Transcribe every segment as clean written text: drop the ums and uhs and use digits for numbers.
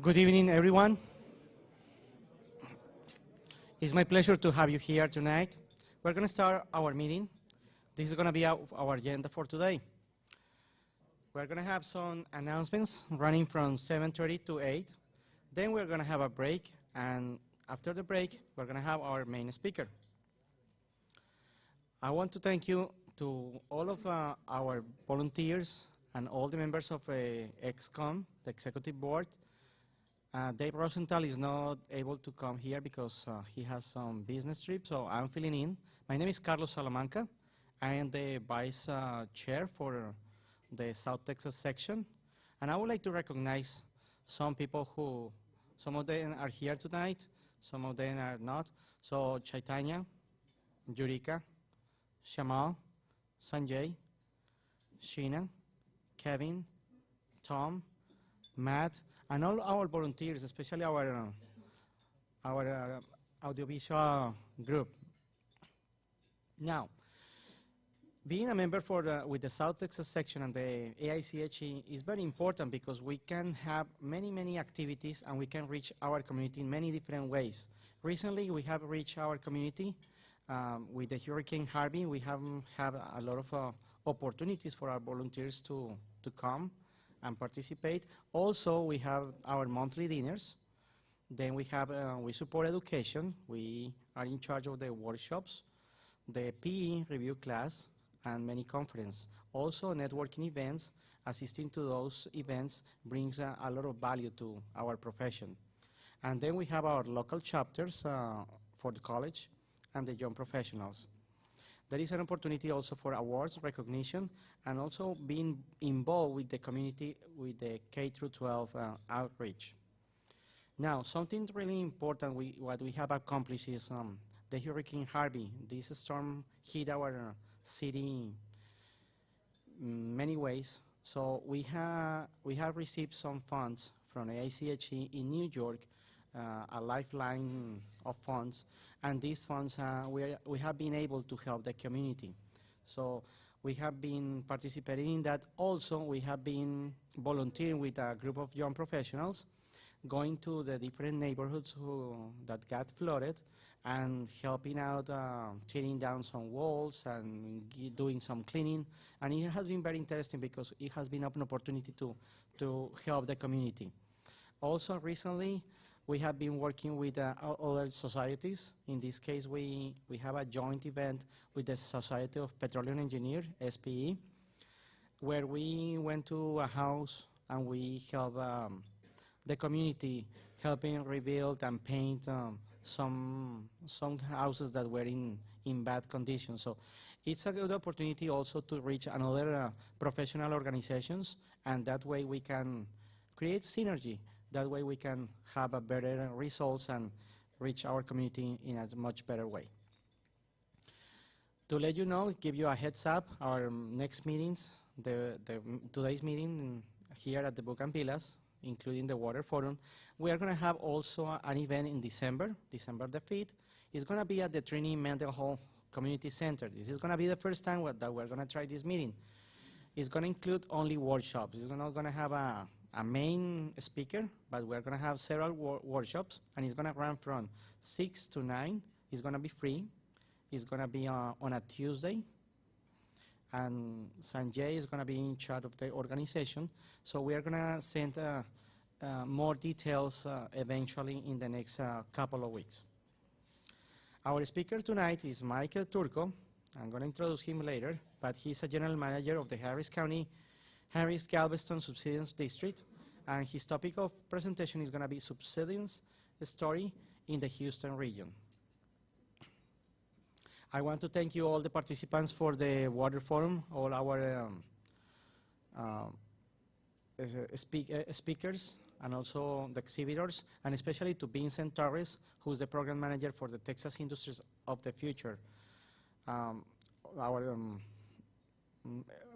Good evening, everyone. It's my pleasure to have you here tonight. We're going to start our meeting. This is going to be our agenda for today. We're going to have some announcements running from 7:30 to 8. Then we're going to have a break, and after the break, we're going to have our main speaker. I want to thank you to all of our volunteers and all the members of ExCom, the executive board. Dave Rosenthal is not able to come here because he has some business trip, so I'm filling in. My name is Carlos Salamanca. I am the vice chair for the South Texas section, and I would like to recognize some people who, some of them are here tonight, some of them are not. So Chaitanya, Yurika, Shamal, Sanjay, Sheena, Kevin, Tom, Matt, and all our volunteers, especially our audiovisual group. Now, being a member with the South Texas section and the AICHE is very important because we can have many activities and we can reach our community in many different ways. Recently, we have reached our community with the Hurricane Harvey. We have had a lot of opportunities for our volunteers to come and participate. Also, we have our monthly dinners. Then we have, we support education. We are in charge of the workshops, the PE review class, and many conferences. Also, networking events. Assisting to those events brings a lot of value to our profession. And then we have our local chapters for the college and the young professionals. There is an opportunity also for awards, recognition, and also being involved with the community with the K-12 outreach. Now, something really important what we have accomplished is the Hurricane Harvey. This storm hit our city in many ways. So we have received some funds from the AICHE in New York, a lifeline of funds, and these funds we have been able to help the community. So we have been participating in that. Also, we have been volunteering with a group of young professionals, going to the different neighborhoods that got flooded and helping out, tearing down some walls and doing some cleaning. And it has been very interesting because it has been an opportunity to help the community. Also, recently, we have been working with other societies. In this case, we have a joint event with the Society of Petroleum Engineers, SPE, where we went to a house and we helped the community, helping rebuild and paint some houses that were in bad condition. So it's a good opportunity also to reach another professional organizations, and that way we can create synergy. That way we can have a better results and reach our community in a much better way. To let you know, give you a heads up, our next meetings, today's meeting here at the Book and Pilas, including the Water Forum, we are going to have also an event in December the 5th. It's going to be at the Trinity Mental Health Community Center. This is going to be the first time that we're going to try this meeting. It's going to include only workshops. It's not going to have a main speaker, but we're going to have several workshops, and it's going to run from 6 to 9. It's going to be free. It's going to be on a Tuesday, and Sanjay is going to be in charge of the organization. So we are going to send more details eventually in the next couple of weeks. Our speaker tonight is Michael Turco. I'm going to introduce him later, but he's a general manager of the Harris County Harris-Galveston Subsidence District, and his topic of presentation is going to be subsidence story in the Houston region. I want to thank you all the participants for the Water Forum, all our speakers, and also the exhibitors, and especially to Vincent Torres, who's the program manager for the Texas Industries of the Future.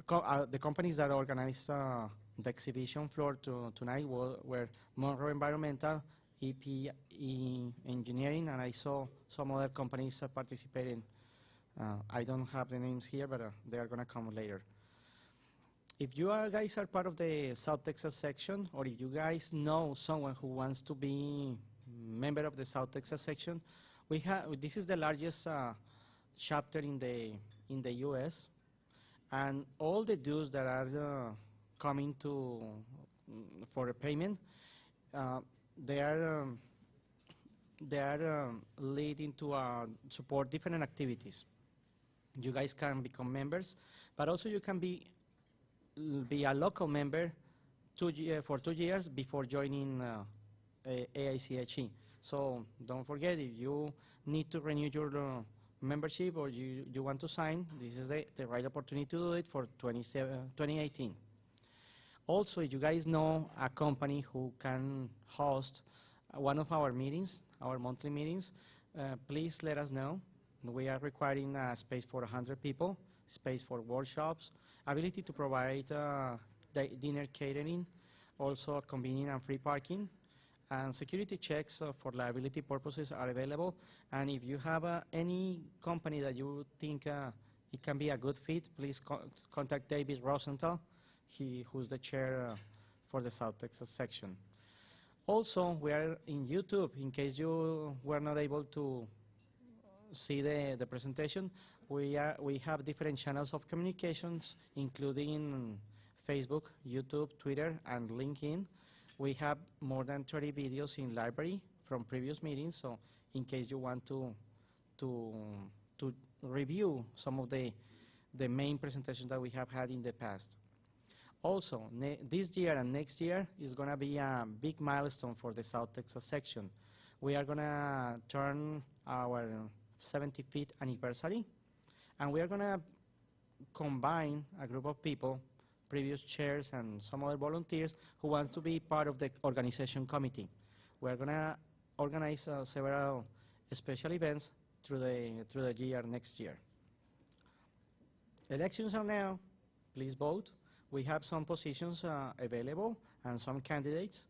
The companies that organized the exhibition floor tonight were Monroe Environmental, EPE Engineering, and I saw some other companies participating. I don't have the names here, but they are going to come later. If you guys are part of the South Texas section, or if you guys know someone who wants to be member of the South Texas section, this is the largest chapter in the U.S. and all the dues that are coming to for a payment, uh, they are leading to support different activities. You guys can become members, but also you can be a local member for 2 years before joining AICHE. So don't forget, if you need to renew your membership or you want to sign, this is the right opportunity to do it for 2018. Also, if you guys know a company who can host one of our meetings, our monthly meetings, please let us know. We are requiring a space for 100 people, space for workshops, ability to provide dinner catering, also convenient and free parking, and security checks for liability purposes are available. And if you have any company that you think it can be a good fit, please contact David Rosenthal, who's the chair for the South Texas section. Also, we are in YouTube. In case you were not able to see the presentation, we have different channels of communications, including Facebook, YouTube, Twitter, and LinkedIn. We have more than 30 videos in library from previous meetings, so in case you want to review some of the main presentations that we have had in the past. Also, this year and next year is going to be a big milestone for the South Texas section. We are going to turn our 75th anniversary, and we are going to combine a group of people, previous chairs and some other volunteers who wants to be part of the organization committee. We are going to organize several special events through the year next year. Elections are now. Please vote. We have some positions available and some candidates.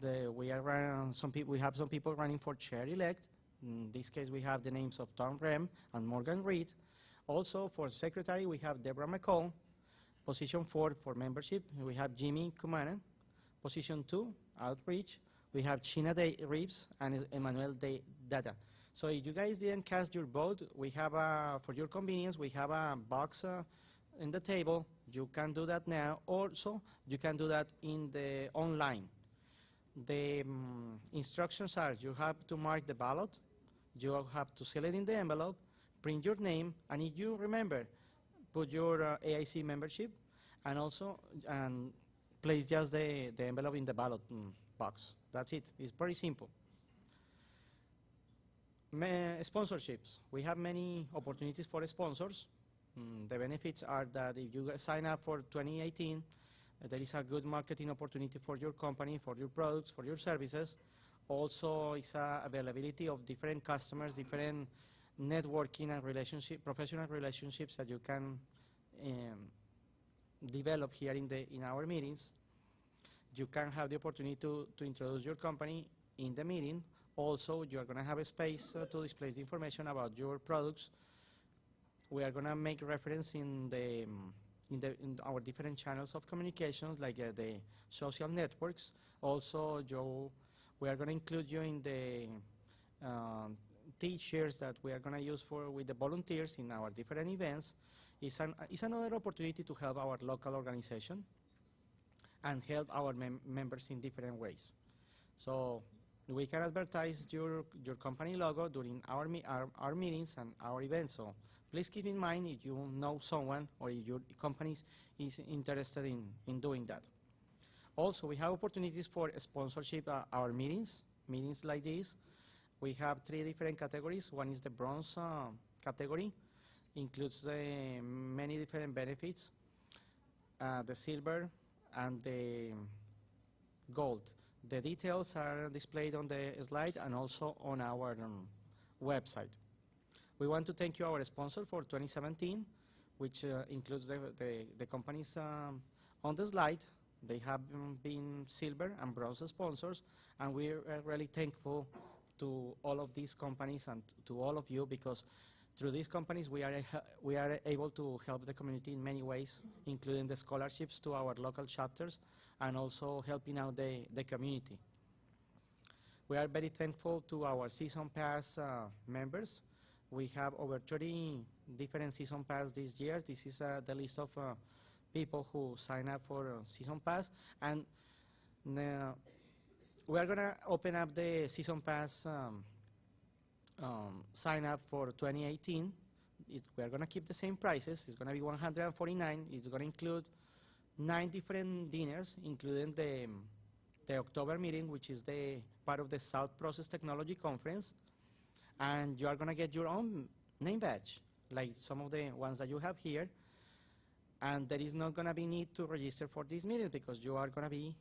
We have some people running for chair-elect. In this case, we have the names of Tom Rem and Morgan Reed. Also, for secretary, we have Deborah McCall. Position 4 for membership, we have Jimmy Kumana. Position 2, outreach, we have China Reeves and Emmanuel Dada. So if you guys didn't cast your vote, we have for your convenience, we have a box in the table. You can do that now. Also, you can do that in the online. The instructions are: you have to mark the ballot, you have to seal it in the envelope, print your name, and if you remember, put your AIC membership, and also place just the envelope in the ballot box. That's it. It's very simple. Sponsorships. We have many opportunities for sponsors. The benefits are that if you sign up for 2018, there is a good marketing opportunity for your company, for your products, for your services. Also, it's availability of different customers, different networking and professional relationships that you can develop here in our meetings. You can have the opportunity to introduce your company in the meeting. Also, you are going to have a space to display the information about your products. We are going to make reference in our different channels of communications, like the social networks. Also, we are going to include you in the T-shirts that we are going to use with the volunteers in our different events. It's another opportunity to help our local organization and help our members in different ways. So we can advertise your company logo during our meetings and our events. So please keep in mind if you know someone or if your company is interested in doing that. Also, we have opportunities for sponsorship at our meetings like this. We have 3 different categories. One is the bronze category, includes many different benefits, the silver and the gold. The details are displayed on the slide and also on our website. We want to thank you, our sponsor for 2017, which includes the companies on the slide. They have been silver and bronze sponsors, and we are really thankful to all of these companies and to all of you, because Through these companies, we are able to help the community in many ways, including the scholarships to our local chapters and also helping out the community. We are very thankful to our Season Pass members. We have over 30 different Season Pass this year. This is the list of people who sign up for Season Pass. And we are going to open up the Season Pass sign up for 2018. We are going to keep the same prices. It's going to be $149. It's going to include 9 different dinners, including the October meeting, which is the part of the South Process Technology Conference. And you are going to get your own name badge, like some of the ones that you have here. And there is not going to be need to register for these meetings because you are going to be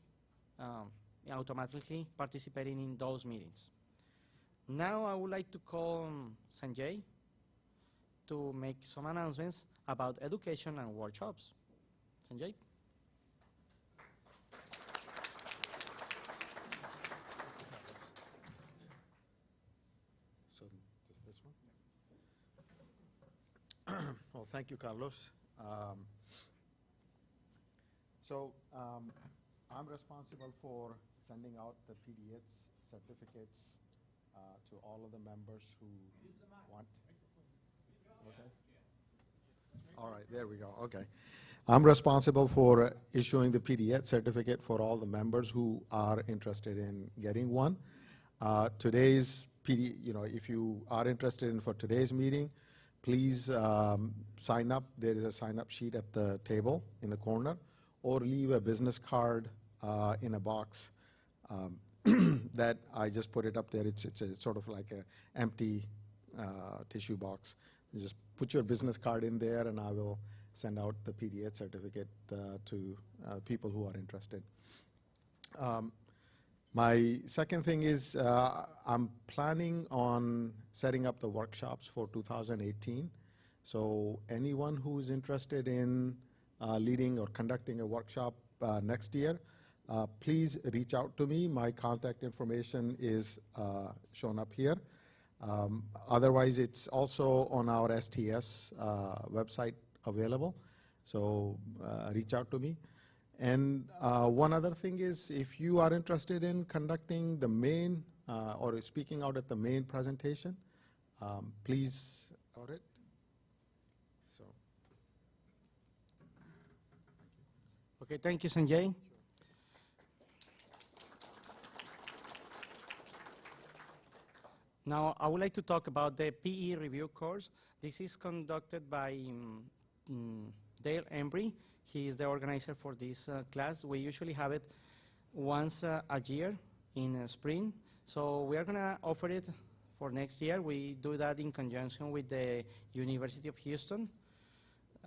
automatically participating in those meetings. Now I would like to call Sanjay to make some announcements about education and workshops. Sanjay? So this one? Well, thank you, Carlos. I'm responsible for sending out the PDH certificates to all of the members who want. Okay. All right, there we go. Okay. I'm responsible for issuing the PDH certificate for all the members who are interested in getting one. Today's if you are interested for today's meeting, please sign up. There is a sign-up sheet at the table in the corner, or leave a business card in a box that I just put it up there. It's a sort of like an empty tissue box. You just put your business card in there, and I will send out the PDH certificate to people who are interested. My second thing is I'm planning on setting up the workshops for 2018. So anyone who is interested in leading or conducting a workshop next year, please reach out to me. My contact information is shown up here. Otherwise, it's also on our STS website available. So reach out to me. And one other thing is, if you are interested in conducting the main or speaking out at the main presentation, please audit. So. Okay, thank you, Sanjay. Now, I would like to talk about the PE review course. This is conducted by Dale Embry. He is the organizer for this class. We usually have it once a year in spring. So we are going to offer it for next year. We do that in conjunction with the University of Houston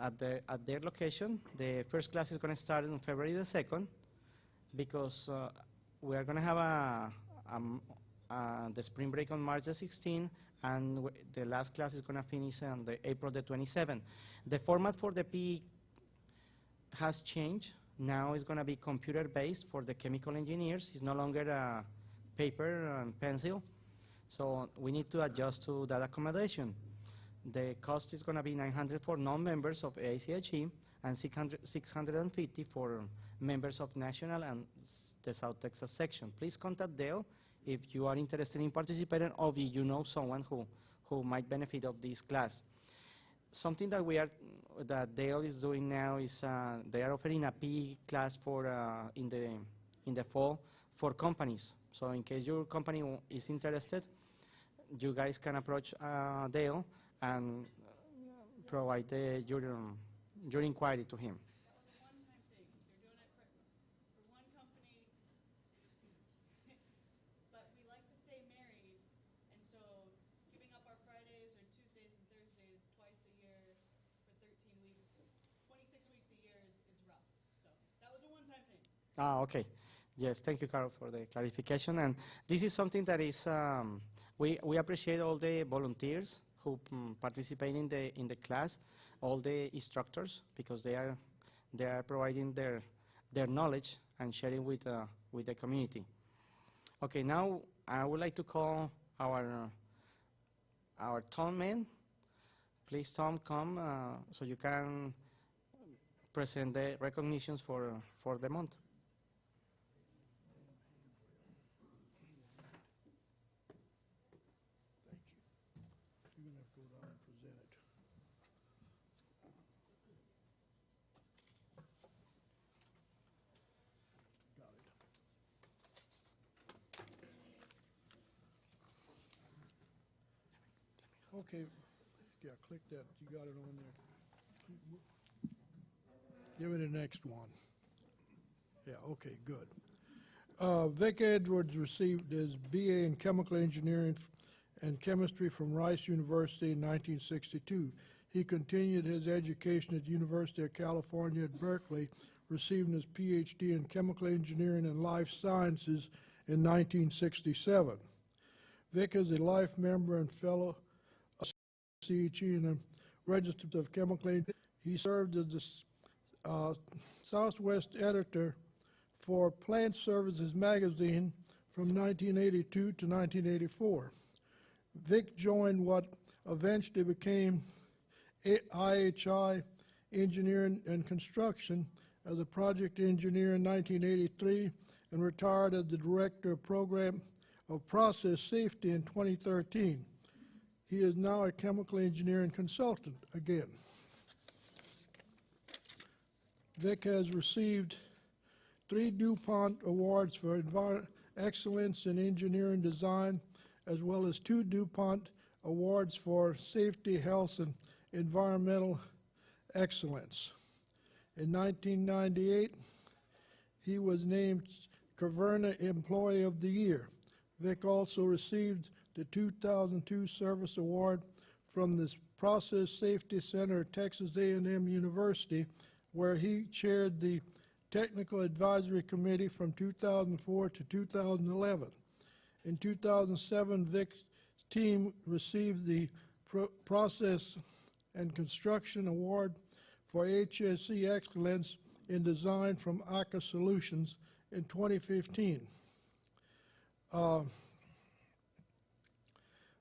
at their location. The first class is going to start on February the 2nd because we are going to have the spring break on March the 16th, and the last class is going to finish on April the 27th. The format for the PE has changed. Now it's going to be computer-based for the chemical engineers. It's no longer paper and pencil. So we need to adjust to that accommodation. The cost is going to be $900 for non-members of AIChE and $650 for members of National and the South Texas section. Please contact Dale if you are interested in participating, or if you know someone who might benefit of this class. Something that Dale is doing now is they are offering a PE class for in the fall for companies. So in case your company is interested, you guys can approach Dale and provide your inquiry to him. Okay. Yes, thank you, Carol, for the clarification. And this is something that is, we appreciate all the volunteers who participate in the class, all the instructors, because they are providing their knowledge and sharing with the community. Okay, now I would like to call our tone man, Please, Tom, come so you can present the recognitions for the month. Thank you. You're going to have to go down and present it. Got it. Okay, yeah, click that. You got it on there. Give me the next one. Yeah, okay, good. Vic Edwards received his BA in Chemical Engineering and Chemistry from Rice University in 1962. He continued his education at the University of California at Berkeley, receiving his PhD in Chemical Engineering and Life Sciences in 1967. Vic is a life member and fellow of STS-AIChE and a registered of chemical engineering. He served as the Southwest editor for Plant Services magazine from 1982 to 1984. Vic joined what eventually became IHI Engineering and Construction as a project engineer in 1983 and retired as the director of program of process safety in 2013. He is now a chemical engineering consultant again. Vic has received 3 DuPont Awards for Excellence in Engineering Design, as well as 2 DuPont Awards for Safety, Health, and Environmental Excellence. In 1998, he was named Caverna Employee of the Year. Vic also received the 2002 Service Award from the Process Safety Center at Texas A&M University, where he chaired the Technical Advisory Committee from 2004 to 2011. In 2007, Vic's team received the Process and Construction Award for HSE Excellence in Design from AIChE Solutions in 2015.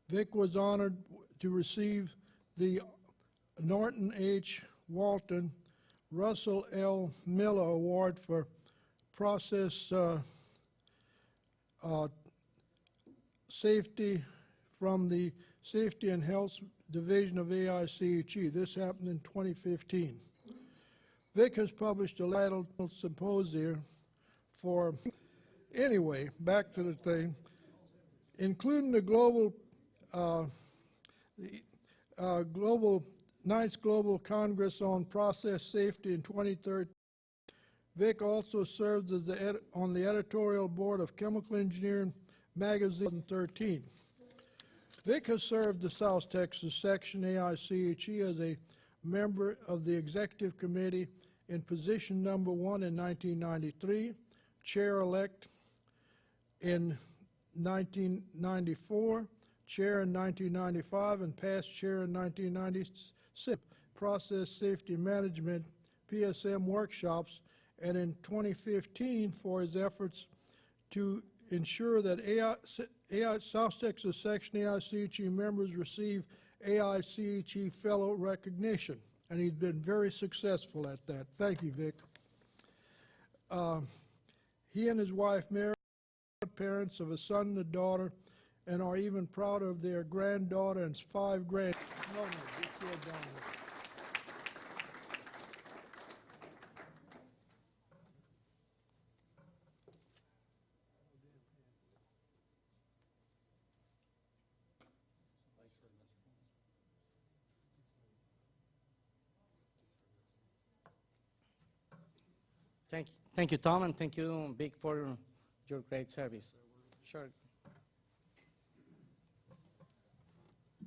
Vic was honored to receive the Norton H. Walton Russell L. Miller Award for Process Safety from the Safety and Health Division of AIChE. This happened in 2015. Vic has published a titled symposium for, anyway, back to the thing, including the Ninth Global Congress on Process Safety in 2013. Vic also served as on the editorial board of Chemical Engineering Magazine in 2013. Vic has served the South Texas section AIChE as a member of the Executive Committee in position number 1 in 1993, chair-elect in 1994, chair in 1995, and past chair in 1996. Process Safety Management PSM workshops, and in 2015 for his efforts to ensure that South Texas Section AIChE members receive AIChE Fellow recognition, and he's been very successful at that. Thank you, Vic. He and his wife Mary are parents of a son and a daughter, and are even prouder of their granddaughter and 5 grand. No, just go down there. Thank you, Tom, and thank you, Vic, for your great service. Sure.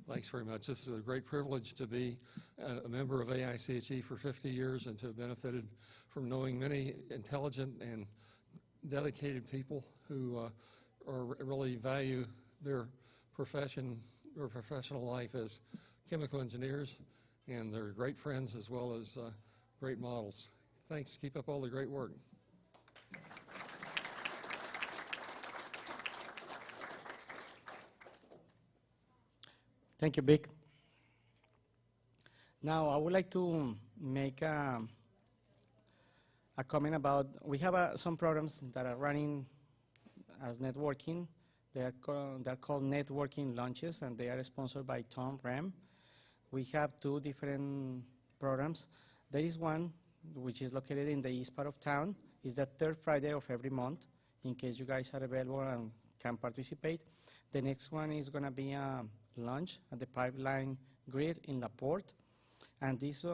Thanks very much. This is a great privilege to be a member of AIChE for 50 years and to have benefited from knowing many intelligent and dedicated people who really value their profession or professional life as chemical engineers, and they're great friends as well as great models. Thanks. Keep up all the great work. Thank you, Vic. Now, I would like to make a comment about, we have some programs that are running as networking. They're called networking lunches, and they are sponsored by Tom Ram. We have two different programs. There is one which is located in the east part of town. It's the third Friday of every month, in case you guys are available and can participate. The next one is going to be a lunch at the Pipeline Grill in La Porte. And these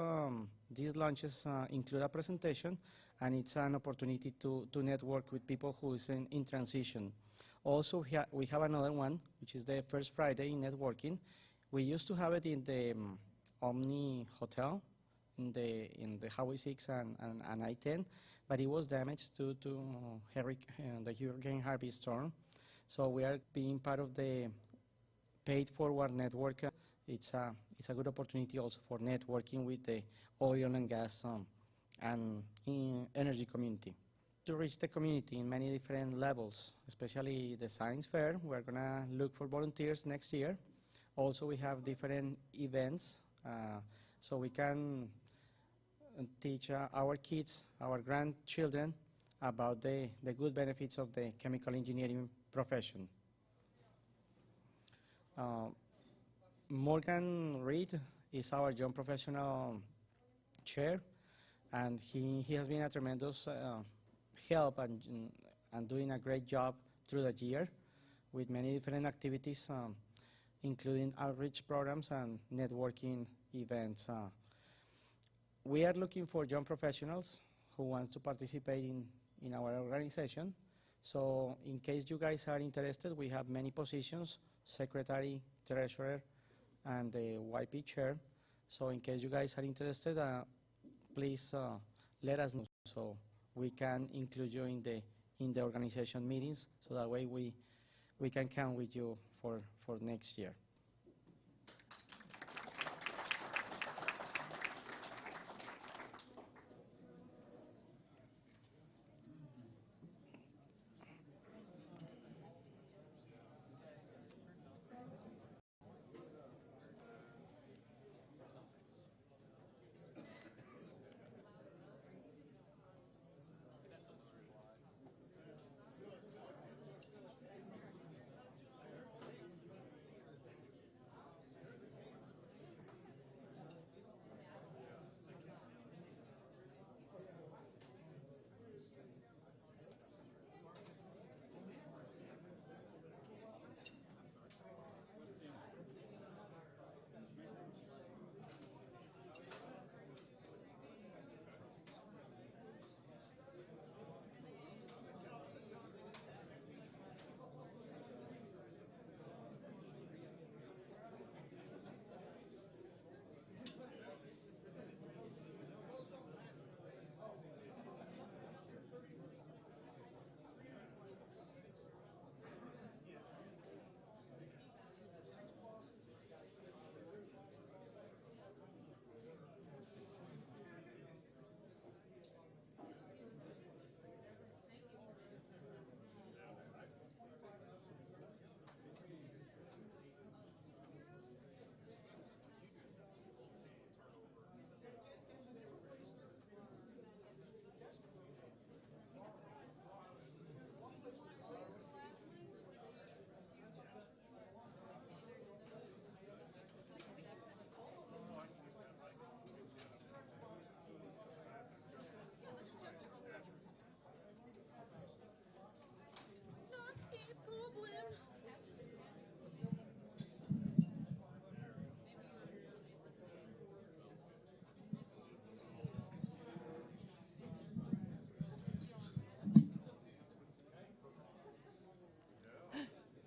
lunches include a presentation, and it's an opportunity to network with people who is in transition. Also, we have another one, which is the first Friday in networking. We used to have it in the Omni Hotel, in the Highway 6 and I-10, but it was damaged due to the Hurricane Harvey storm. So we are being part of the paid forward network. It's a good opportunity also for networking with the oil and gas and energy community. To reach the community in many different levels, especially the science fair. We're going to look for volunteers next year. Also, we have different events, so we can teach our kids, our grandchildren, about the good benefits of the chemical engineering profession. Morgan Reed is our young professional chair, and he has been a tremendous help and doing a great job through the year with many different activities, including outreach programs and networking events. We are looking for young professionals who want to participate in our organization. So in case you guys are interested, we have many positions: secretary, treasurer, and the YP chair. So in case you guys are interested, please let us know so we can include you in the organization meetings, so that way we can count with you for next year.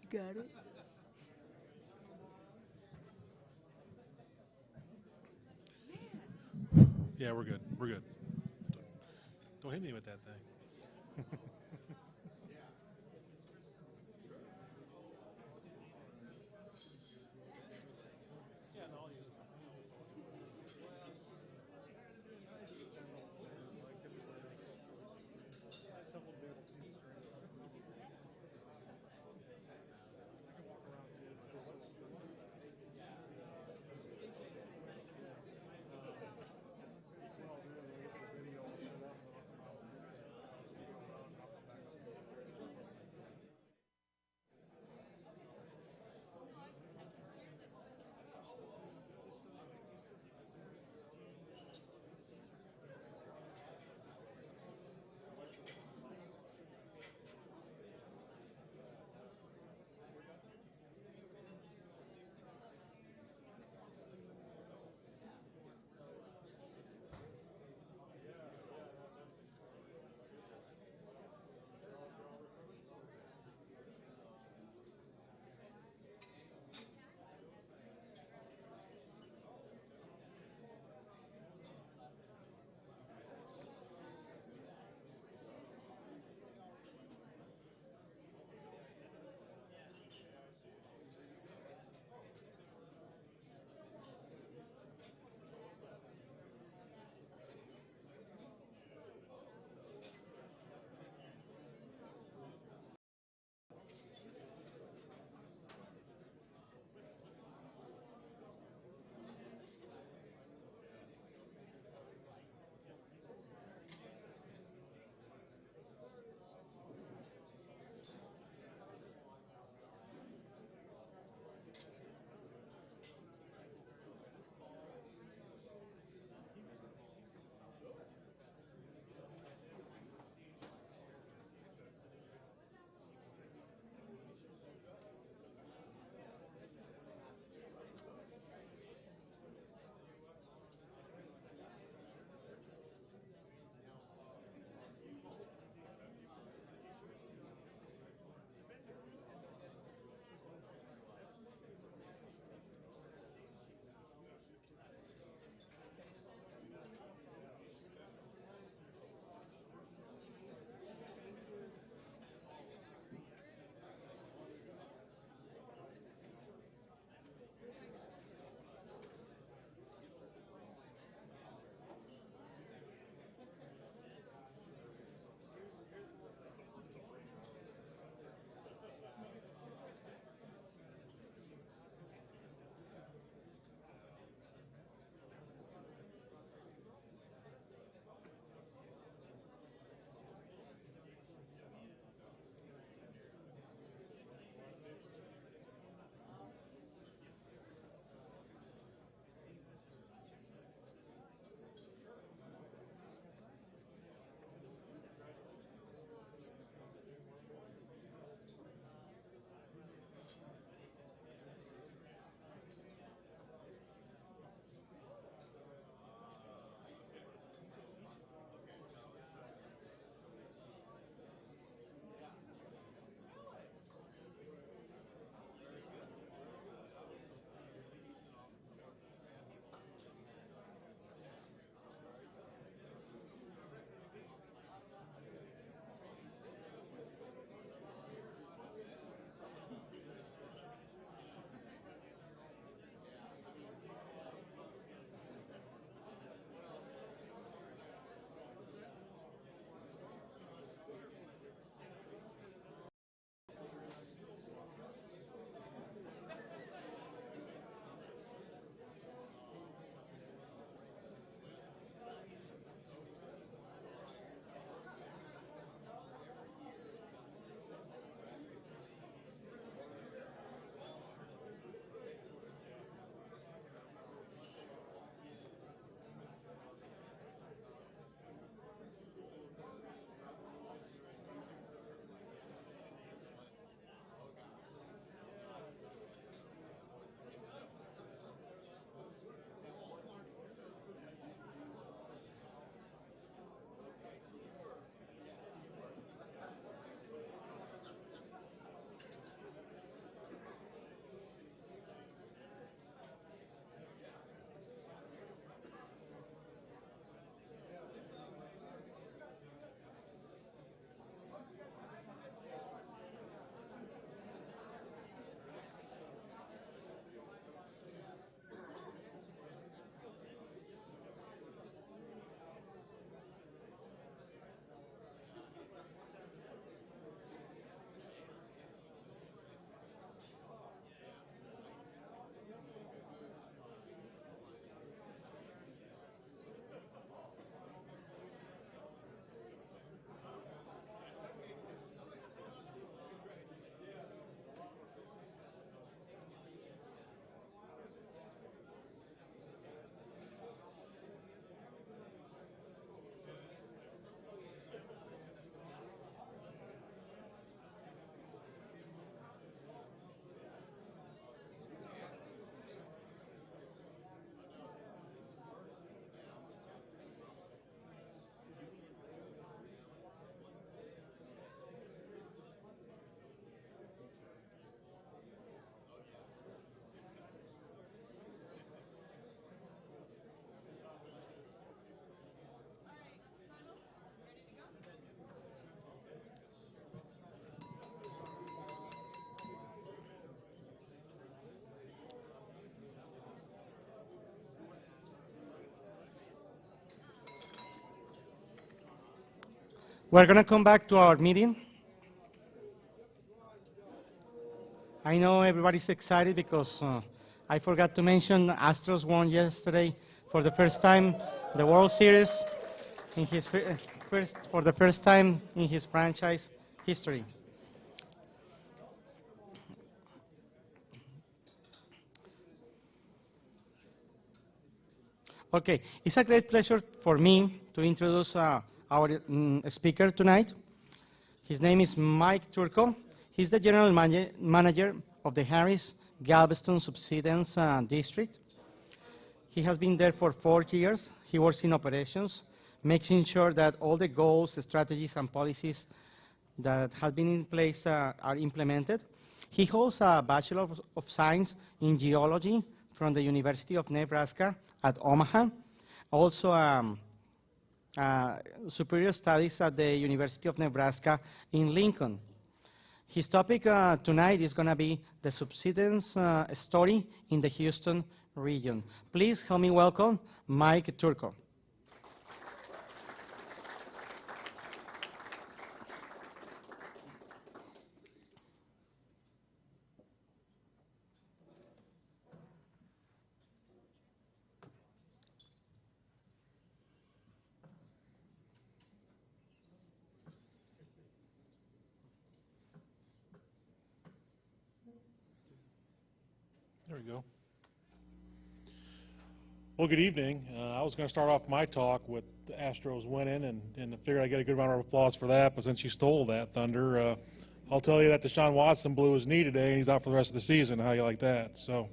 Got it. Yeah, we're good. We're good. Don't hit me with that thing. We're going to come back to our meeting. I know everybody's excited because I forgot to mention Astros won yesterday for the first time the World Series in his for the first time in his franchise history. Okay, it's a great pleasure for me to introduce our speaker tonight. His name is Mike Turco. He's the general manager of the Harris Galveston Subsidence District. He has been there for 4 years. He works in operations, making sure that all the goals, strategies, and policies that have been in place are implemented. He holds a Bachelor of Science in Geology from the University of Nebraska at Omaha. Also, superior studies at the University of Nebraska in Lincoln. His topic tonight is going to be the subsidence story in the Houston region. Please help me welcome Mike Turco. There we go. Well, good evening. I was going to start off my talk with the Astros winning, and I figured I'd get a good round of applause for that, but since you stole that thunder, I'll tell you that Deshaun Watson blew his knee today, and he's out for the rest of the season. How you like that? So,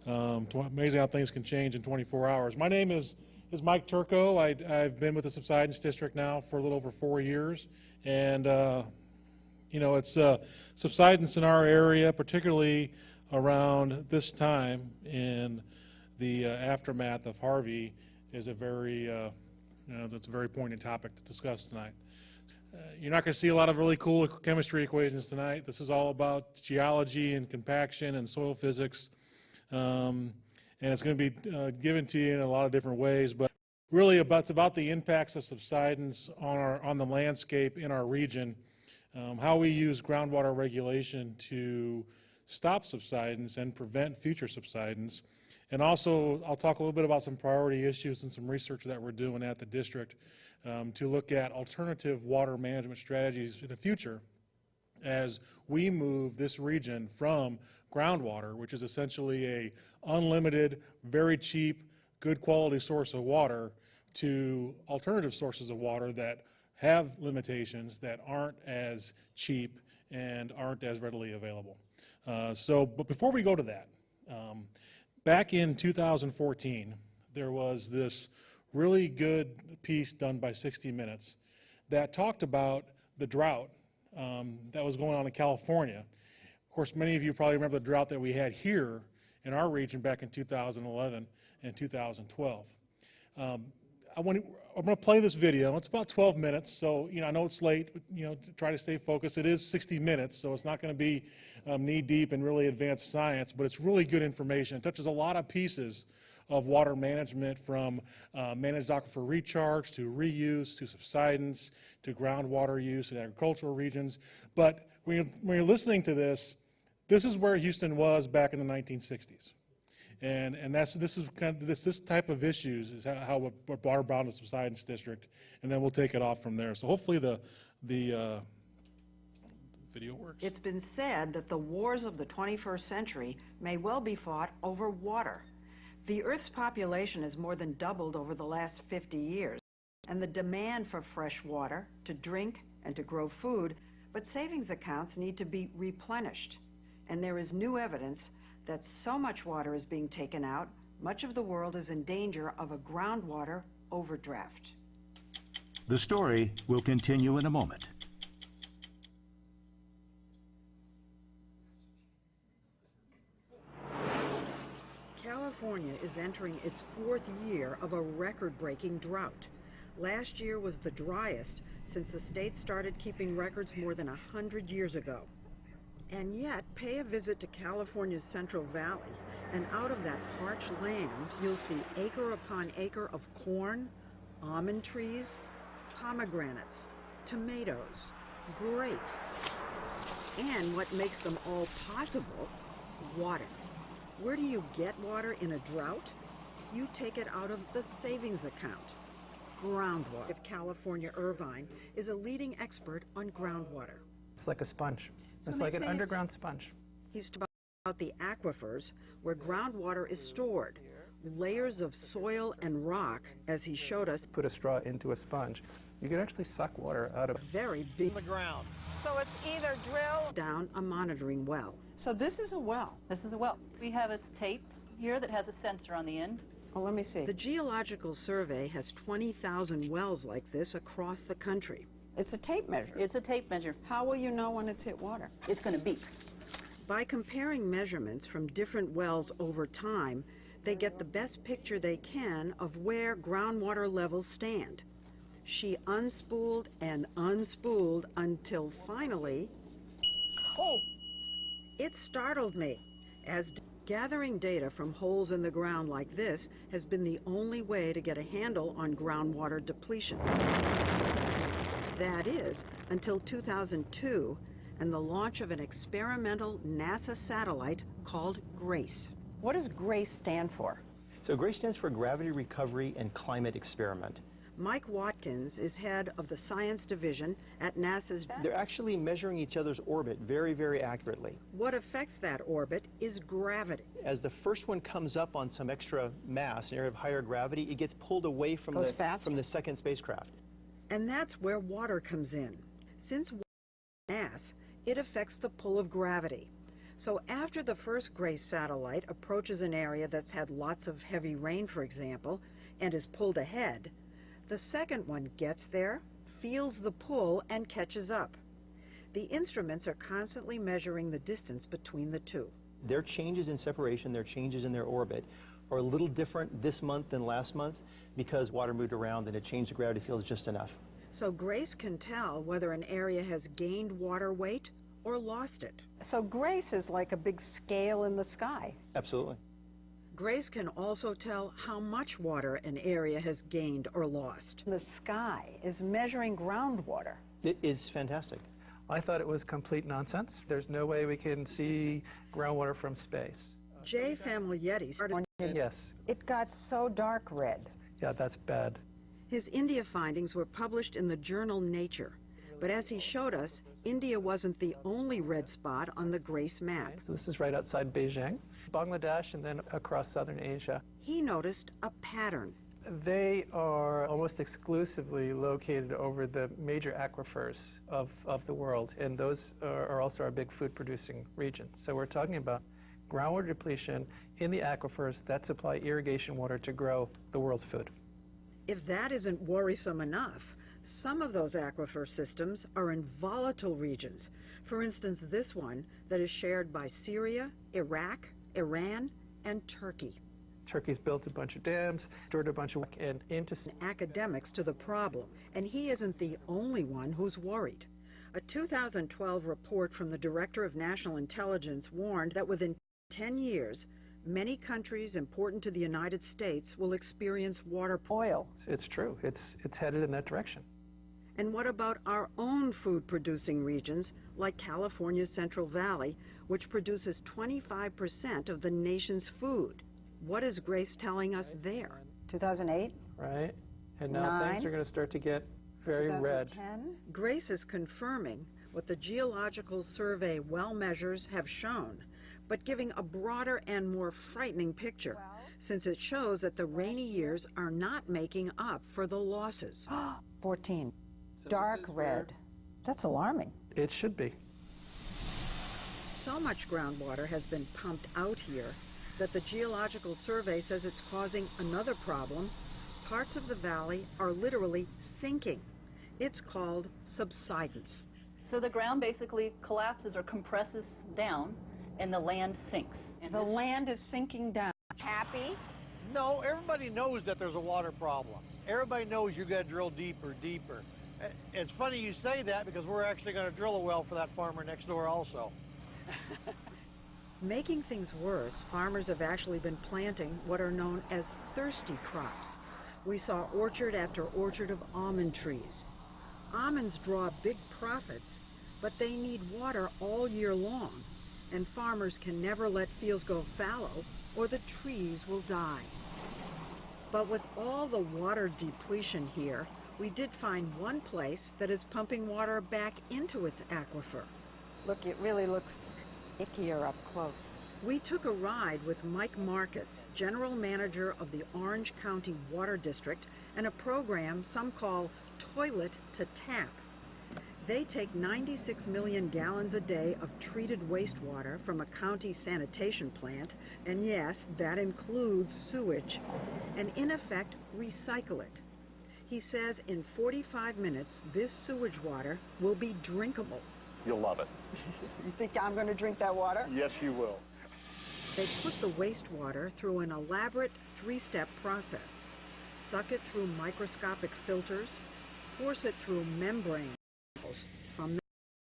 amazing how things can change in 24 hours. My name is Mike Turco. I've been with the Subsidence District now for a little over 4 years, and you know, it's subsidence in our area, particularly around this time in the aftermath of Harvey, is a very, that's a very poignant topic to discuss tonight. You're not going to see a lot of really cool chemistry equations tonight. This is all about geology and compaction and soil physics, and it's going to be given to you in a lot of different ways. But really, it's about the impacts of subsidence on the landscape in our region, how we use groundwater regulation to stop subsidence and prevent future subsidence. And also, I'll talk a little bit about some priority issues and some research that we're doing at the district to look at alternative water management strategies in the future as we move this region from groundwater, which is essentially a unlimited, very cheap, good quality source of water, to alternative sources of water that have limitations, that aren't as cheap and aren't as readily available. But before we go to that, back in 2014, there was this really good piece done by 60 Minutes that talked about the drought that was going on in California. Of course, many of you probably remember the drought that we had here in our region back in 2011 and 2012. I'm going to play this video. It's about 12 minutes, so I know it's late, but try to stay focused. It is 60 minutes, so it's not going to be knee-deep in really advanced science, but it's really good information. It touches a lot of pieces of water management, from managed aquifer recharge to reuse to subsidence to groundwater use in agricultural regions. But when you're listening to this, this is where Houston was back in the 1960s. And this is kind of this type of issues is how what brought about the Subsidence District, and then we'll take it off from there. So hopefully the video works. It's been said that the wars of the 21st century may well be fought over water. The Earth's population has more than doubled over the last 50 years, and the demand for fresh water to drink and to grow food, but savings accounts need to be replenished. And there is new evidence that so much water is being taken out, much of the world is in danger of a groundwater overdraft. The story will continue in a moment. California is entering its 4th year of a record-breaking drought. Last year was the driest since the state started keeping records more than 100 years ago. And yet, pay a visit to California's Central Valley, and out of that parched land, you'll see acre upon acre of corn, almond trees, pomegranates, tomatoes, grapes, and what makes them all possible, water. Where do you get water in a drought? You take it out of the savings account. Groundwater. California Irvine is a leading expert on groundwater. It's like a sponge. It's like an underground sponge. He's talking about the aquifers where groundwater is stored. Layers of soil and rock, as he showed us. Put a straw into a sponge. You can actually suck water out of very deep in the ground. So it's either drill down a monitoring well. So this is a well. This is a well. We have a tape here that has a sensor on the end. Oh, let me see. The Geological Survey has 20,000 wells like this across the country. It's a tape measure. It's a tape measure. How will you know when it's hit water? It's going to beep. By comparing measurements from different wells over time, they get the best picture they can of where groundwater levels stand. She unspooled and unspooled until finally, oh, it startled me, as gathering data from holes in the ground like this has been the only way to get a handle on groundwater depletion. That is, until 2002 and the launch of an experimental NASA satellite called GRACE. What does GRACE stand for? So GRACE stands for Gravity Recovery and Climate Experiment. Mike Watkins is head of the science division at NASA's. They're actually measuring each other's orbit very, very accurately. What affects that orbit is gravity. As the first one comes up on some extra mass, an area of higher gravity, it gets pulled away from the second spacecraft. And that's where water comes in. Since water is mass, it affects the pull of gravity. So after the first GRACE satellite approaches an area that's had lots of heavy rain, for example, and is pulled ahead, the second one gets there, feels the pull, and catches up. The instruments are constantly measuring the distance between the two. Their changes in separation, their changes in their orbit, are a little different this month than last month because water moved around and it changed the gravity field just enough. So GRACE can tell whether an area has gained water weight or lost it. So GRACE is like a big scale in the sky. Absolutely. GRACE can also tell how much water an area has gained or lost. The sky is measuring groundwater. It is fantastic. I thought it was complete nonsense. There's no way we can see groundwater from space. Jay Familietti started. Yes. It got so dark red. Yeah, that's bad. His India findings were published in the journal Nature. But as he showed us, India wasn't the only red spot on the GRACE map. So this is right outside Beijing, Bangladesh, and then across southern Asia. He noticed a pattern. They are almost exclusively located over the major aquifers of the world, and those are also our big food-producing regions. So we're talking about groundwater depletion in the aquifers that supply irrigation water to grow the world's food. If that isn't worrisome enough, some of those aquifer systems are in volatile regions. For instance, this one that is shared by Syria, Iraq, Iran, and Turkey. Turkey's built a bunch of dams, stored a bunch of and into academics to the problem, and he isn't the only one who's worried. A 2012 report from the Director of National Intelligence warned that within 10 years, many countries important to the United States will experience water oil. It's true. It's headed in that direction. And what about our own food-producing regions, like California's Central Valley, which produces 25% of the nation's food? What is GRACE telling us there? 2008. Right. And now things are going to start to get very red. GRACE is confirming what the Geological Survey well measures have shown, but giving a broader and more frightening picture, since it shows that the rainy years are not making up for the losses. 14. Dark red. That's alarming. It should be. So much groundwater has been pumped out here that the Geological Survey says it's causing another problem. Parts of the valley are literally sinking. It's called subsidence. So the ground basically collapses or compresses down, and the land sinks. And the land is sinking down. Happy? No, everybody knows that there's a water problem. Everybody knows you got to drill deeper, deeper. It's funny you say that because we're actually going to drill a well for that farmer next door also. Making things worse, farmers have actually been planting what are known as thirsty crops. We saw orchard after orchard of almond trees. Almonds draw big profits, but they need water all year long, and farmers can never let fields go fallow or the trees will die. But with all the water depletion here, we did find one place that is pumping water back into its aquifer. Look, it really looks ickier up close. We took a ride with Mike Marcus, General Manager of the Orange County Water District, and a program some call Toilet to Tap. They take 96 million gallons a day of treated wastewater from a county sanitation plant, and yes, that includes sewage, and in effect recycle it. He says in 45 minutes, this sewage water will be drinkable. You'll love it. You think I'm going to drink that water? Yes, you will. They put the wastewater through an elaborate three-step process. Suck it through microscopic filters, force it through membranes from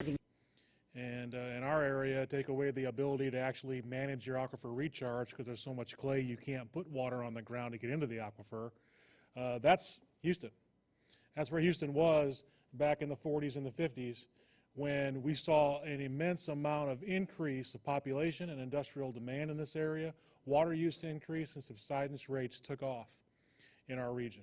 the And in our area, take away the ability to actually manage your aquifer recharge because there's so much clay you can't put water on the ground to get into the aquifer. That's Houston. That's where Houston was back in the 40s and the 50s when we saw an immense amount of increase of population and industrial demand in this area. Water use increased and subsidence rates took off in our region.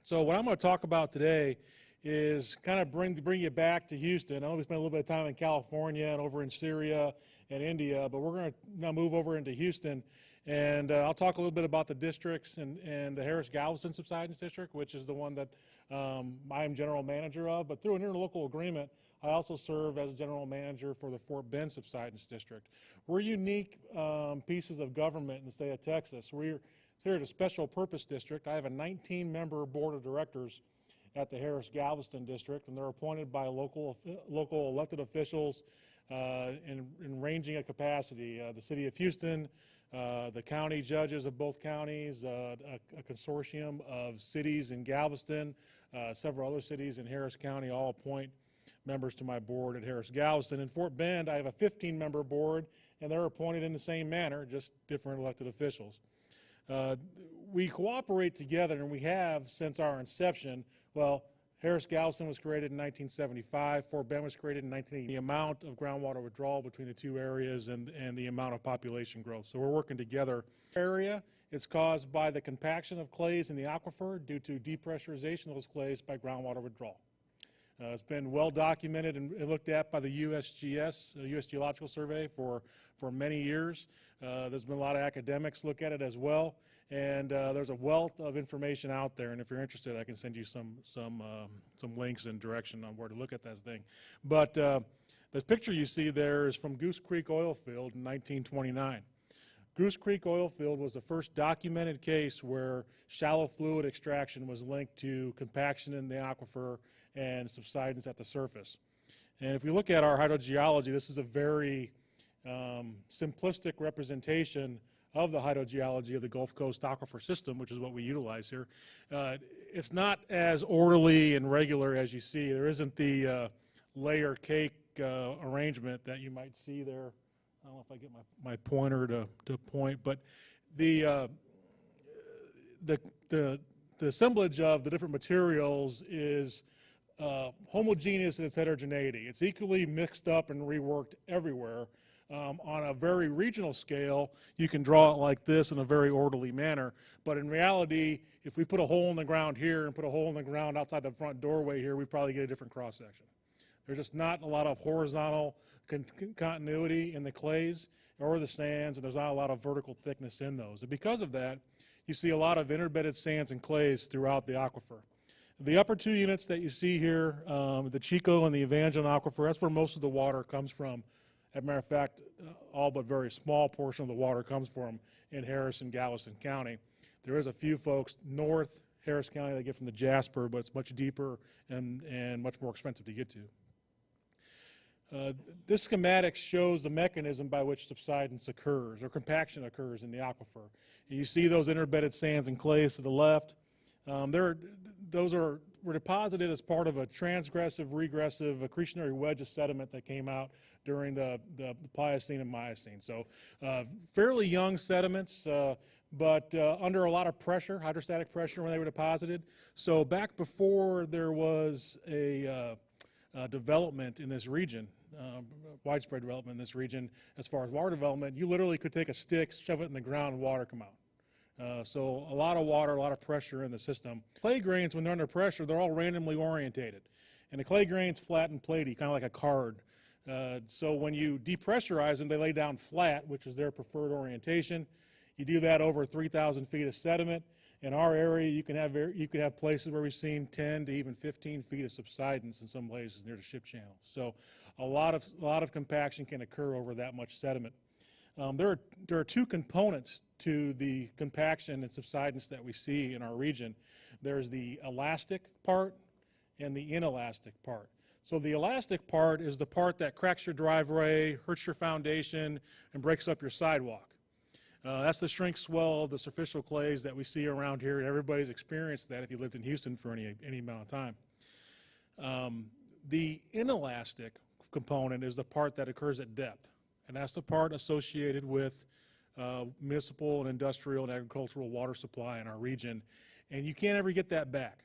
So what I'm going to talk about today is kind of bring you back to Houston. I know we spent a little bit of time in California and over in Syria and India, but we're going to now move over into Houston, and I'll talk a little bit about the districts and the Harris-Galveston Subsidence District, which is the one that I am general manager of. But through an interlocal agreement, I also serve as general manager for the Fort Bend Subsidence District. We're unique pieces of government in the state of Texas. We're considered a special purpose district. I have a 19-member board of directors at the Harris-Galveston District, and they're appointed by local elected officials in ranging a capacity. The City of Houston, the county judges of both counties, a consortium of cities in Galveston, several other cities in Harris County all appoint members to my board at Harris-Galveston. In Fort Bend, I have a 15-member board, and they're appointed in the same manner, just different elected officials. We cooperate together, and we have since our inception. Well, Harris-Galveston was created in 1975. Fort Bend was created in 1980. The amount of groundwater withdrawal between the two areas and the amount of population growth. So we're working together. Area is caused by the compaction of clays in the aquifer due to depressurization of those clays by groundwater withdrawal. It's been well documented and looked at by the USGS, U.S. Geological Survey, for many years. There's been a lot of academics look at it as well, and there's a wealth of information out there. And if you're interested, I can send you some links and direction on where to look at that thing. But the picture you see there is from Goose Creek Oil Field in 1929. Goose Creek Oil Field was the first documented case where shallow fluid extraction was linked to compaction in the aquifer and subsidence at the surface. And if we look at our hydrogeology, this is a very simplistic representation of the hydrogeology of the Gulf Coast aquifer system, which is what we utilize here. It's not as orderly and regular as you see. There isn't the layer cake arrangement that you might see there. I don't know if I get my pointer to point, but the assemblage of the different materials is homogeneous in its heterogeneity. It's equally mixed up and reworked everywhere. On a very regional scale, you can draw it like this in a very orderly manner, but in reality, if we put a hole in the ground here and put a hole in the ground outside the front doorway here, we probably get a different cross-section. There's just not a lot of horizontal continuity in the clays or the sands, and there's not a lot of vertical thickness in those. And because of that, you see a lot of interbedded sands and clays throughout the aquifer. The upper two units that you see here, the Chico and the Evangeline aquifer, that's where most of the water comes from. As a matter of fact, all but very small portion of the water comes from in Harris and Galveston County. There is a few folks north Harris County that get from the Jasper, but it's much deeper and much more expensive to get to. This schematic shows the mechanism by which subsidence occurs or compaction occurs in the aquifer. You see those interbedded sands and clays to the left. Those were deposited as part of a transgressive, regressive, accretionary wedge of sediment that came out during the Pliocene and Miocene. So fairly young sediments, but under a lot of pressure, hydrostatic pressure when they were deposited. So back before there was a development in this region, widespread development in this region as far as water development, you literally could take a stick, shove it in the ground, and water come out. So a lot of water, a lot of pressure in the system. Clay grains, when they're under pressure, they're all randomly orientated. And the clay grain's flat and platy, kind of like a card. So when you depressurize them, they lay down flat, which is their preferred orientation. You do that over 3,000 feet of sediment. In our area, you can have places where we've seen 10 to even 15 feet of subsidence in some places near the ship channel. So a lot of compaction can occur over that much sediment. There are two components to the compaction and subsidence that we see in our region. There's the elastic part and the inelastic part. So the elastic part is the part that cracks your driveway, hurts your foundation, and breaks up your sidewalk. That's the shrink swell of the superficial clays that we see around here, and everybody's experienced that if you lived in Houston for any amount of time. The inelastic component is the part that occurs at depth, and that's the part associated with municipal and industrial and agricultural water supply in our region, and you can't ever get that back.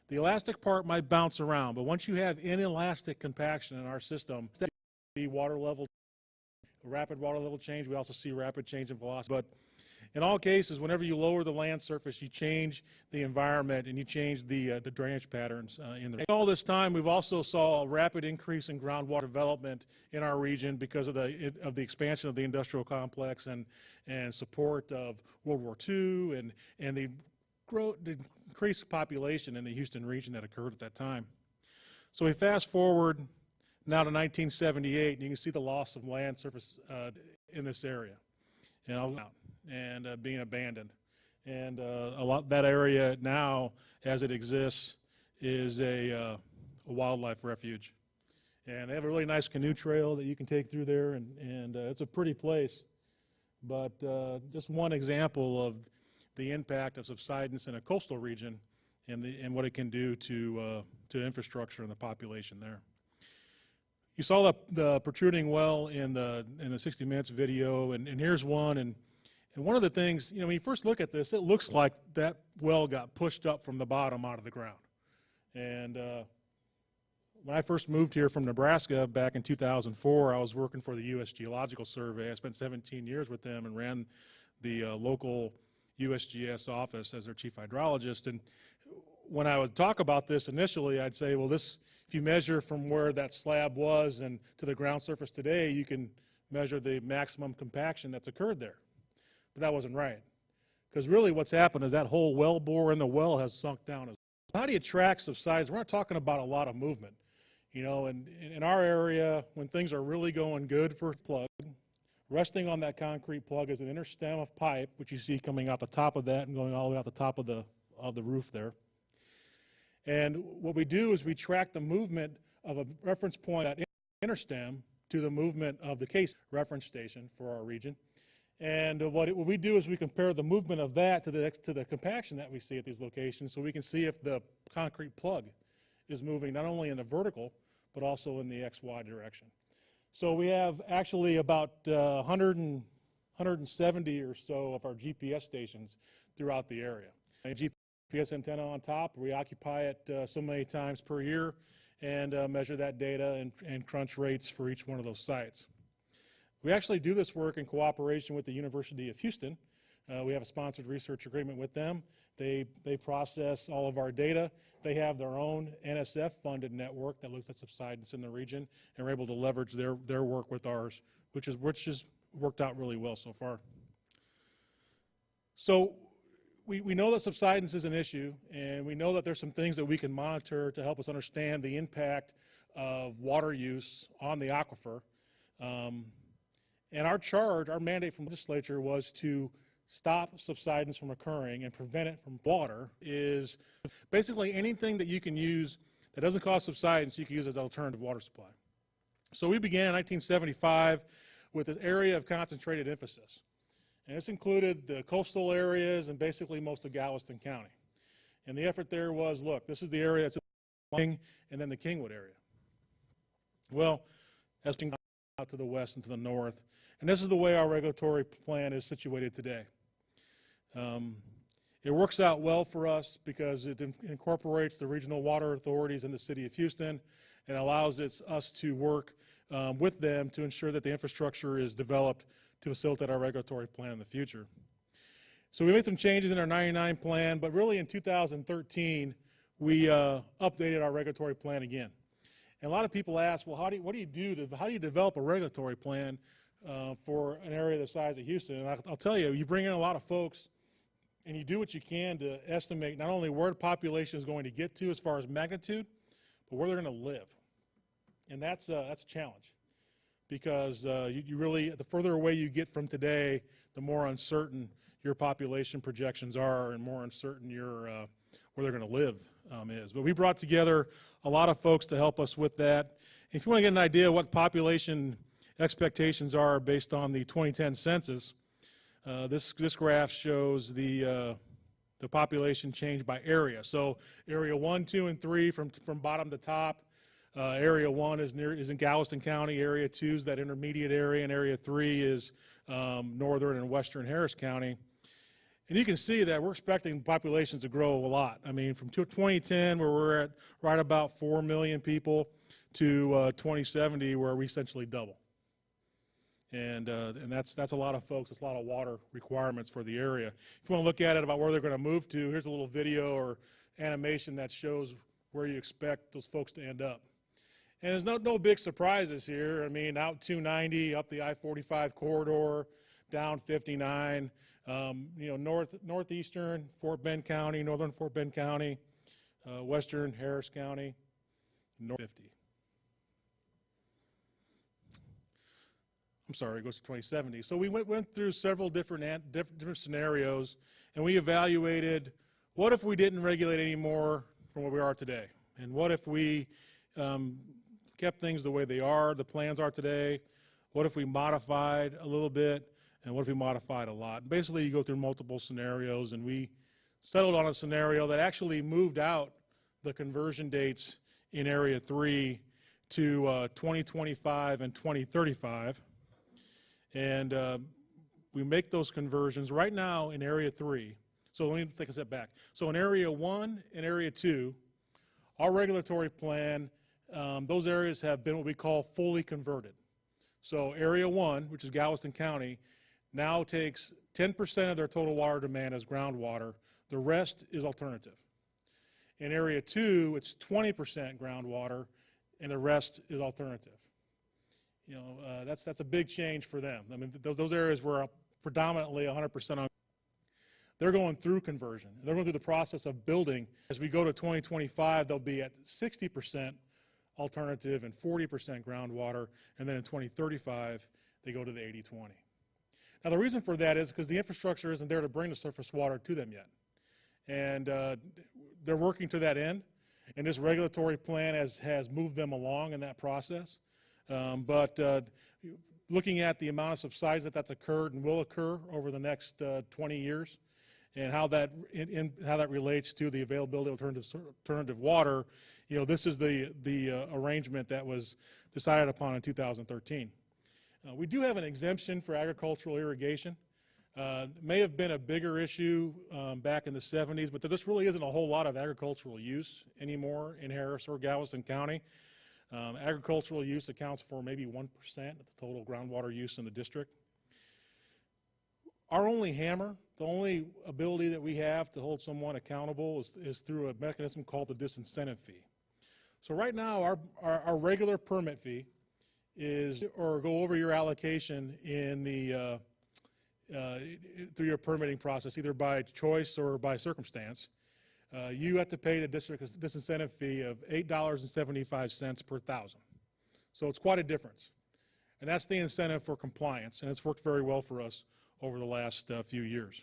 The elastic part might bounce around, but once you have inelastic compaction in our system, the water level, rapid water level change, we also see rapid change in velocity. But in all cases, whenever you lower the land surface, you change the environment and you change the drainage patterns in the region. All this time, we've also saw a rapid increase in groundwater development in our region because of the expansion of the industrial complex and support of World War II and the increased population in the Houston region that occurred at that time. So we fast forward now to 1978, and you can see the loss of land surface in this area, and being abandoned. And that area now, as it exists, is a wildlife refuge. And they have a really nice canoe trail that you can take through there, and it's a pretty place. But just one example of the impact of subsidence in a coastal region and what it can do to infrastructure and the population there. You saw the protruding well in the 60 Minutes video, and here's one. And one of the things, when you first look at this, it looks like that well got pushed up from the bottom out of the ground. And when I first moved here from Nebraska back in 2004, I was working for the U.S. Geological Survey. I spent 17 years with them and ran the local USGS office as their chief hydrologist. And when I would talk about this initially, I'd say, well, if you measure from where that slab was and to the ground surface today, you can measure the maximum compaction that's occurred there. But that wasn't right. Because really what's happened is that whole well bore in the well has sunk down. How do you track subsidence? We're not talking about a lot of movement. And in our area, when things are really going good for plug, resting on that concrete plug is an inner stem of pipe, which you see coming out the top of that and going all the way out the top of the roof there. And what we do is we track the movement of a reference point at inner stem to the movement of the case reference station for our region. And what we do is we compare the movement of that to the compaction that we see at these locations, so we can see if the concrete plug is moving not only in the vertical, but also in the XY direction. So we have actually about 170 or so of our GPS stations throughout the area. A GPS antenna on top, we occupy it so many times per year and measure that data and crunch rates for each one of those sites. We actually do this work in cooperation with the University of Houston. We have a sponsored research agreement with them. They process all of our data. They have their own NSF-funded network that looks at subsidence in the region, and we're able to leverage their work with ours, which has worked out really well so far. So we know that subsidence is an issue, and we know that there's some things that we can monitor to help us understand the impact of water use on the aquifer. And our mandate from the legislature was to stop subsidence from occurring and prevent it from water. Is basically anything that you can use that doesn't cause subsidence, you can use as an alternative water supply. So we began in 1975 with this area of concentrated emphasis. And this included the coastal areas and basically most of Galveston County. And the effort there was, look, this is the area that's and then the Kingwood area. Well, as we out to the west and to the north, and this is the way our regulatory plan is situated today. It works out well for us because it incorporates the regional water authorities in the city of Houston and allows us to work with them to ensure that the infrastructure is developed to facilitate our regulatory plan in the future. So we made some changes in our 99 plan, but really in 2013, we updated our regulatory plan again. And a lot of people ask, well, how do you develop a regulatory plan for an area the size of Houston? And I'll tell you, you bring in a lot of folks and you do what you can to estimate not only where the population is going to get to as far as magnitude, but where they're going to live. And that's a challenge because you really, the further away you get from today, the more uncertain your population projections are and more uncertain where they're going to live is. But we brought together a lot of folks to help us with that. If you want to get an idea of what population expectations are based on the 2010 census, this graph shows the population change by area. So area 1, 2, and 3 from bottom to top. Area 1 is in Galveston County. Area 2 is that intermediate area, and Area 3 is northern and western Harris County. And you can see that we're expecting populations to grow a lot. I mean, from 2010, where we're at right about 4 million people, to 2070, where we essentially double. And that's a lot of folks. It's a lot of water requirements for the area. If you want to look at it about where they're going to move to, here's a little video or animation that shows where you expect those folks to end up. And there's no big surprises here. I mean, out 290, up the I-45 corridor, down 59, northeastern Fort Bend County, northern Fort Bend County, western Harris County, north 50. I'm sorry, it goes to 2070. So we went through several different scenarios, and we evaluated what if we didn't regulate any more from where we are today, and what if we kept things the way they are, the plans are today, what if we modified a little bit, and what if we modified a lot. And basically, you go through multiple scenarios, and we settled on a scenario that actually moved out the conversion dates in Area 3 to 2025 and 2035. And we make those conversions right now in Area 3. So let me take a step back. So in Area 1 and Area 2, our regulatory plan, those areas have been what we call fully converted. So Area 1, which is Galveston County, now takes 10% of their total water demand as groundwater. The rest is alternative. In Area 2, it's 20% groundwater, and the rest is alternative. That's a big change for them. I mean, those areas were predominantly 100% on. They're going through conversion. They're going through the process of building. As we go to 2025, they'll be at 60% alternative and 40% groundwater, and then in 2035, they go to the 80-20. Now, the reason for that is because the infrastructure isn't there to bring the surface water to them yet. And they're working to that end, and this regulatory plan has moved them along in that process. But looking at the amount of subsidence that's occurred and will occur over the next 20 years, and how that relates to the availability of alternative water, this is the arrangement that was decided upon in 2013. We do have an exemption for agricultural irrigation. It may have been a bigger issue back in the 70s, but there just really isn't a whole lot of agricultural use anymore in Harris or Galveston County. Agricultural use accounts for maybe 1% of the total groundwater use in the district. Our only hammer, the only ability that we have to hold someone accountable is through a mechanism called the disincentive fee. So right now, our regular permit fee is, or go over your allocation in the through your permitting process, either by choice or by circumstance. You have to pay the district a disincentive fee of $8.75 per thousand. So it's quite a difference. And that's the incentive for compliance, and it's worked very well for us over the last few years.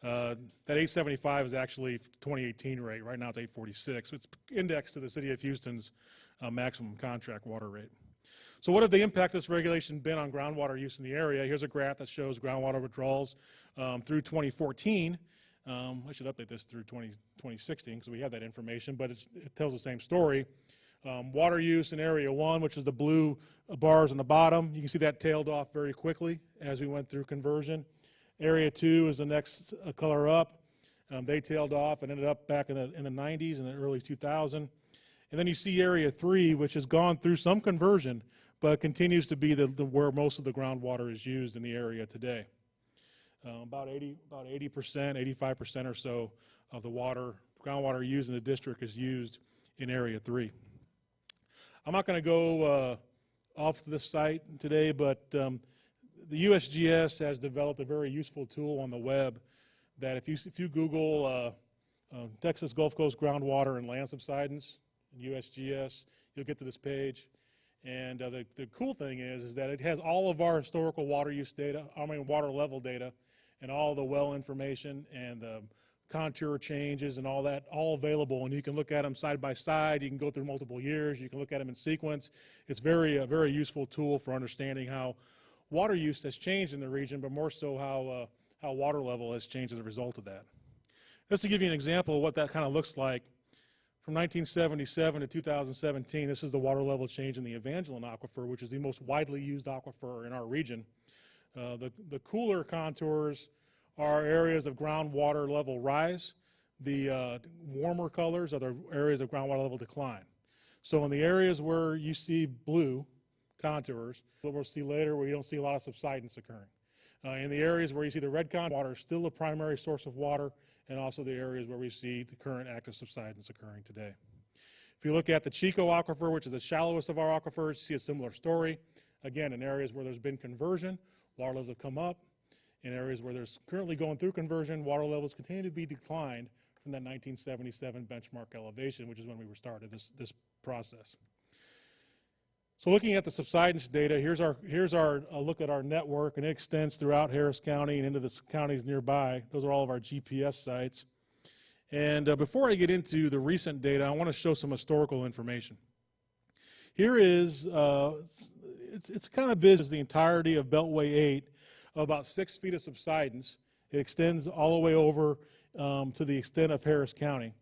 That $8.75 is actually 2018 rate. Right now it's $8.46. It's indexed to the city of Houston's maximum contract water rate. So what have the impact of this regulation been on groundwater use in the area? Here's a graph that shows groundwater withdrawals through 2014. I should update this through 2016 because we have that information, but it tells the same story. Water use in Area 1, which is the blue bars on the bottom, you can see that tailed off very quickly as we went through conversion. Area 2 is the next color up. They tailed off and ended up back in the 90s and the early 2000s. And then you see Area 3, which has gone through some conversion, but continues to be where most of the groundwater is used in the area today. About 80%, 85% or so of the groundwater used in the district is used in Area 3. I'm not going to go off this site today, but the USGS has developed a very useful tool on the web that if you Google Texas Gulf Coast groundwater and land subsidence, USGS, you'll get to this page. And the cool thing is that it has all of our historical water use data, water level data, and all the well information and the contour changes and all that, all available. And you can look at them side by side. You can go through multiple years. You can look at them in sequence. It's a very useful tool for understanding how water use has changed in the region, but more so how water level has changed as a result of that. Just to give you an example of what that kind of looks like, from 1977 to 2017, this is the water level change in the Evangeline Aquifer, which is the most widely used aquifer in our region. The cooler contours are areas of groundwater level rise. The warmer colors are the areas of groundwater level decline. So in the areas where you see blue contours, what we'll see later where you don't see a lot of subsidence occurring. In the areas where you see the red water is still a primary source of water, and also the areas where we see the current active subsidence occurring today. If you look at the Chico Aquifer, which is the shallowest of our aquifers, you see a similar story. Again, in areas where there's been conversion, water levels have come up. In areas where there's currently going through conversion, water levels continue to be declined from that 1977 benchmark elevation, which is when we started this process. So looking at the subsidence data, here's our look at our network, and it extends throughout Harris County and into the counties nearby. Those are all of our GPS sites. And before I get into the recent data, I want to show some historical information. Here is, it's kind of busy, the entirety of Beltway 8, about 6 feet of subsidence. It extends all the way over to the extent of Harris County.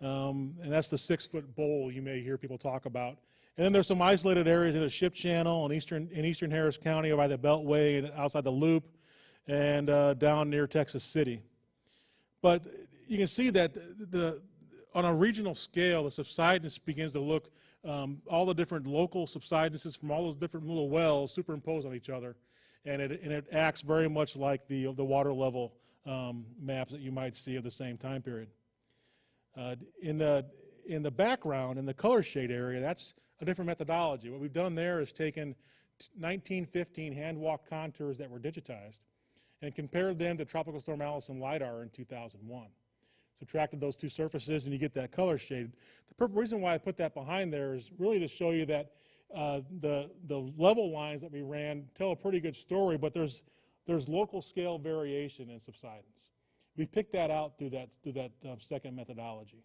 And that's the 6-foot bowl you may hear people talk about. And then there's some isolated areas in the Ship Channel in eastern Harris County by the Beltway and outside the Loop and down near Texas City. But you can see that on a regional scale, the subsidence begins to look, all the different local subsidences from all those different little wells superimposed on each other. And it acts very much like the water level maps that you might see of the same time period. In the background, in the color shade area, that's a different methodology. What we've done there is taken 1915 hand-walk contours that were digitized and compared them to Tropical Storm Allison LIDAR in 2001. Subtracted those two surfaces and you get that color shade. The reason why I put that behind there is really to show you that the level lines that we ran tell a pretty good story, but there's local scale variation in subsidence. We picked that out through that second methodology.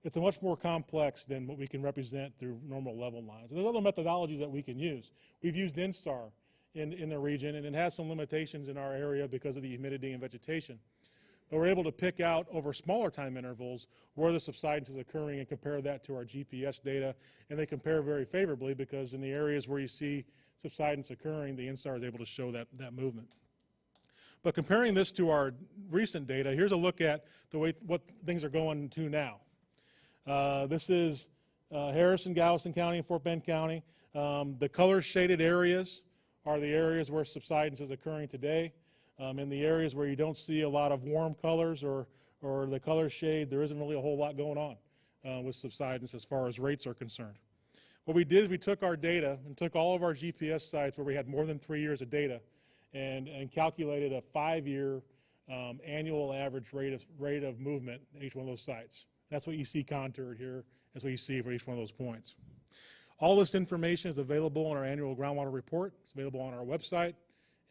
It's a much more complex than what we can represent through normal level lines. And there's other methodologies that we can use. We've used INSTAR in the region, and it has some limitations in our area because of the humidity and vegetation. But we're able to pick out over smaller time intervals where the subsidence is occurring and compare that to our GPS data, and they compare very favorably because in the areas where you see subsidence occurring, the INSTAR is able to show that movement. But comparing this to our recent data, here's a look at what things are going to now. This is Harrison, Galveston County, and Fort Bend County. The color shaded areas are the areas where subsidence is occurring today. In the areas where you don't see a lot of warm colors or the color shade, there isn't really a whole lot going on with subsidence as far as rates are concerned. What we did is we took our data and took all of our GPS sites where we had more than 3 years of data and calculated a 5-year annual average rate of movement in each one of those sites. That's what you see contoured here. That's what you see for each one of those points. All this information is available in our annual groundwater report. It's available on our website.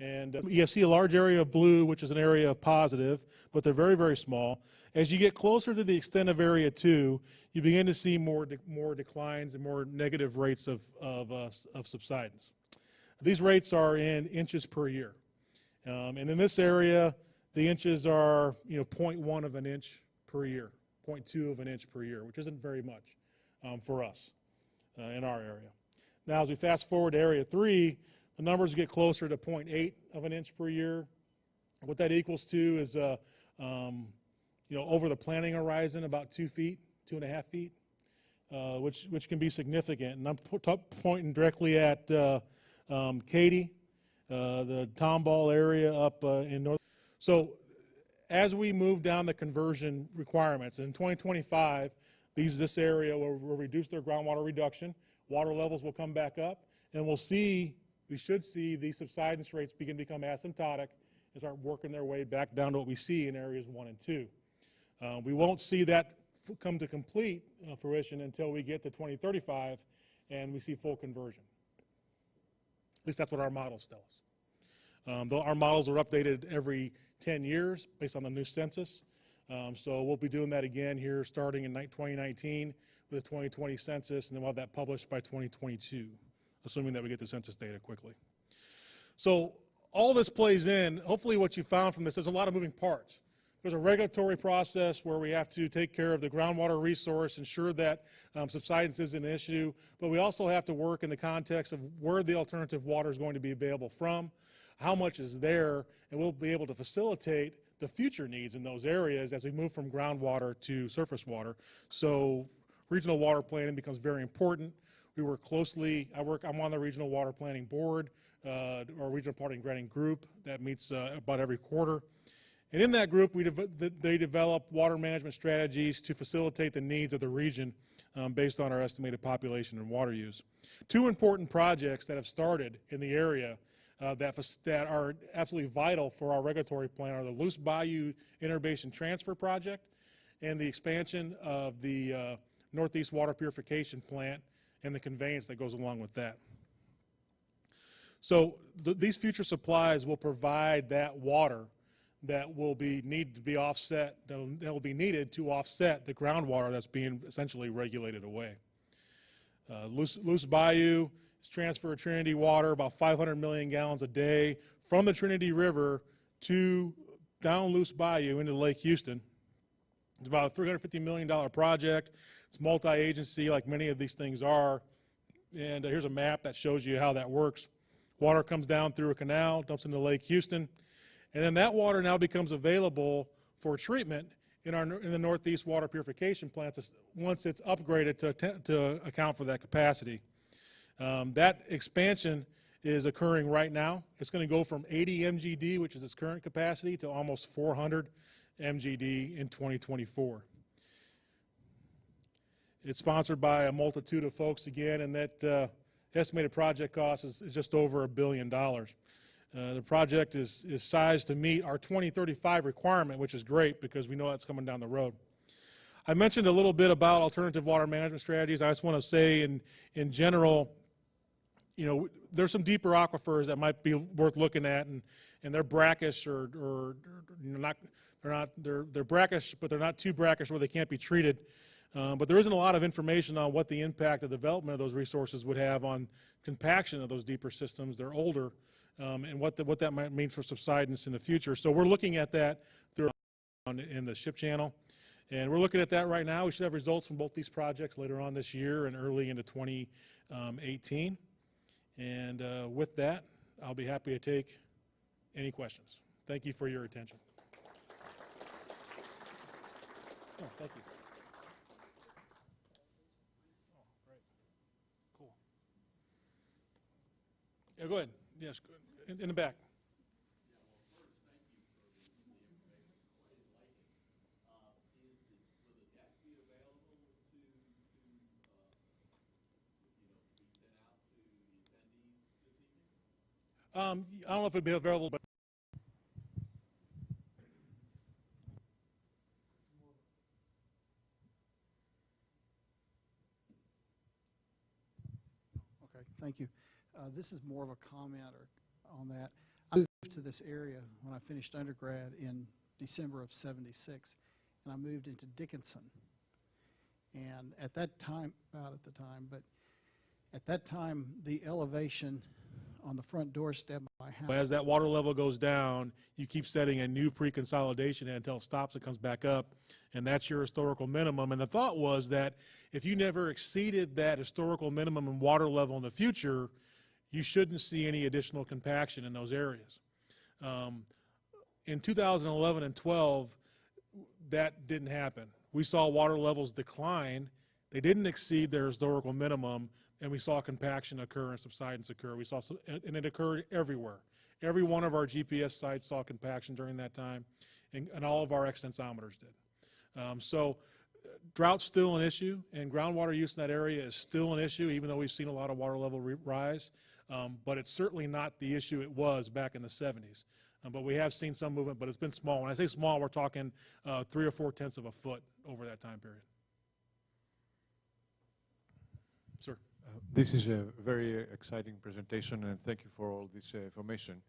And you see a large area of blue, which is an area of positive, but they're very, very small. As you get closer to the extent of Area 2, you begin to see more declines and more negative rates of subsidence. These rates are in inches per year. And in this area, the inches are 0.1 of an inch per year, 0.2 of an inch per year, which isn't very much for us in our area. Now, as we fast forward to Area 3, the numbers get closer to 0.8 of an inch per year, What that equals to is, over the planning horizon, about 2 feet, 2.5 feet, which can be significant. And I'm pointing directly at Katy, the Tomball area up in north. So as we move down the conversion requirements, in 2025, this area will reduce their groundwater reduction, water levels will come back up, and we should see these subsidence rates begin to become asymptotic and start working their way back down to what we see in areas 1 and 2. We won't see that come to complete fruition until we get to 2035 and we see full conversion. At least that's what our models tell us. Though our models are updated every 10 years based on the new census. So we'll be doing that again here starting in 2019 with the 2020 census, and then we'll have that published by 2022, assuming that we get the census data quickly. So all this plays in. Hopefully what you found from this, there's a lot of moving parts. There's a regulatory process where we have to take care of the groundwater resource, ensure that subsidence isn't an issue, but we also have to work in the context of where the alternative water is going to be available from, how much is there, and we'll be able to facilitate the future needs in those areas as we move from groundwater to surface water. So regional water planning becomes very important. We work closely. I'm on the regional water planning board, or regional planning granting group that meets about every quarter. And in that group, they develop water management strategies to facilitate the needs of the region based on our estimated population and water use. 2 important projects that have started in the area that are absolutely vital for our regulatory plan are the Loose Bayou Interbasin Transfer Project and the expansion of the Northeast Water Purification Plant and the conveyance that goes along with that. So these future supplies will provide that water that will need to be offset, that will be needed to offset the groundwater that's being essentially regulated away. Loose Bayou is transfer of Trinity water, about 500 million gallons a day from the Trinity River to down Loose Bayou into Lake Houston. It's about a $350 million project. It's multi-agency like many of these things are. And here's a map that shows you how that works. Water comes down through a canal, dumps into Lake Houston, and then that water now becomes available for treatment in the Northeast Water Purification Plants once it's upgraded to account for that capacity. That expansion is occurring right now. It's going to go from 80 MGD, which is its current capacity, to almost 400 MGD in 2024. It's sponsored by a multitude of folks again, and that estimated project cost is just over $1 billion. The project is sized to meet our 2035 requirement, which is great because we know that's coming down the road. I mentioned a little bit about alternative water management strategies. I just want to say in general, there's some deeper aquifers that might be worth looking at, and they're brackish or they're brackish, but they're not too brackish where they can't be treated. But there isn't a lot of information on what the impact of development of those resources would have on compaction of those deeper systems. They're older, and what that might mean for subsidence in the future. So we're looking at that through in the ship channel, and we're looking at that right now. We should have results from both these projects later on this year and early into 2018. And with that, I'll be happy to take any questions. Thank you for your attention. Oh, thank you. Yeah, go ahead. Yes, in the back. I don't know if it'd be available, but okay, thank you. This is more of a comment on that. I moved to this area when I finished undergrad in December of '76, and I moved into Dickinson. And at that time, at that time, the elevation on the front doorstep of my house. As that water level goes down, you keep setting a new pre-consolidation until it stops, it comes back up, and that's your historical minimum. And the thought was that if you never exceeded that historical minimum in water level in the future, you shouldn't see any additional compaction in those areas. in 2011 and 12, that didn't happen. We saw water levels decline. They didn't exceed their historical minimum, and we saw compaction occur and subsidence occur. We saw, and it occurred everywhere. Every one of our GPS sites saw compaction during that time, and all of our extensometers did. So drought's still an issue, and groundwater use in that area is still an issue, even though we've seen a lot of water level rise. But it's certainly not the issue it was back in the 70s. But we have seen some movement, but it's been small. When I say small, we're talking 3 or 4 tenths of a foot over that time period. Sir. This is a very exciting presentation, and thank you for all this information.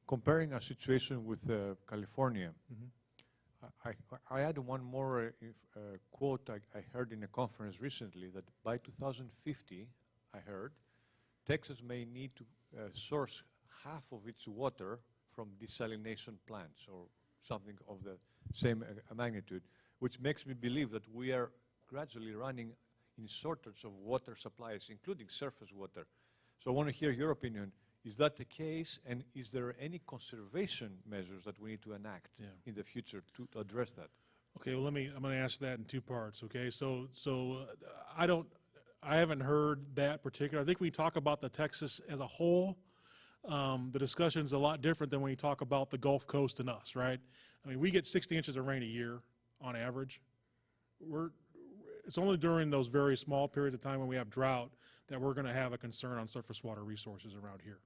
Comparing a situation with California, I add one more quote I heard in a conference recently, that by 2050, I heard, Texas may need to source half of its water from desalination plants or something of the same magnitude, which makes me believe that we are gradually running in shortage of water supplies, including surface water. So I want to hear your opinion. Is that the case, and is there any conservation measures that we need to enact in the future to address that? Okay, well, I'm going to answer that in 2 parts. Okay, so I haven't heard that particular. I think we talk about the Texas as a whole. The discussion is a lot different than when you talk about the Gulf Coast and us, right? I mean, we get 60 inches of rain a year on average. It's only during those very small periods of time when we have drought that we're going to have a concern on surface water resources around here.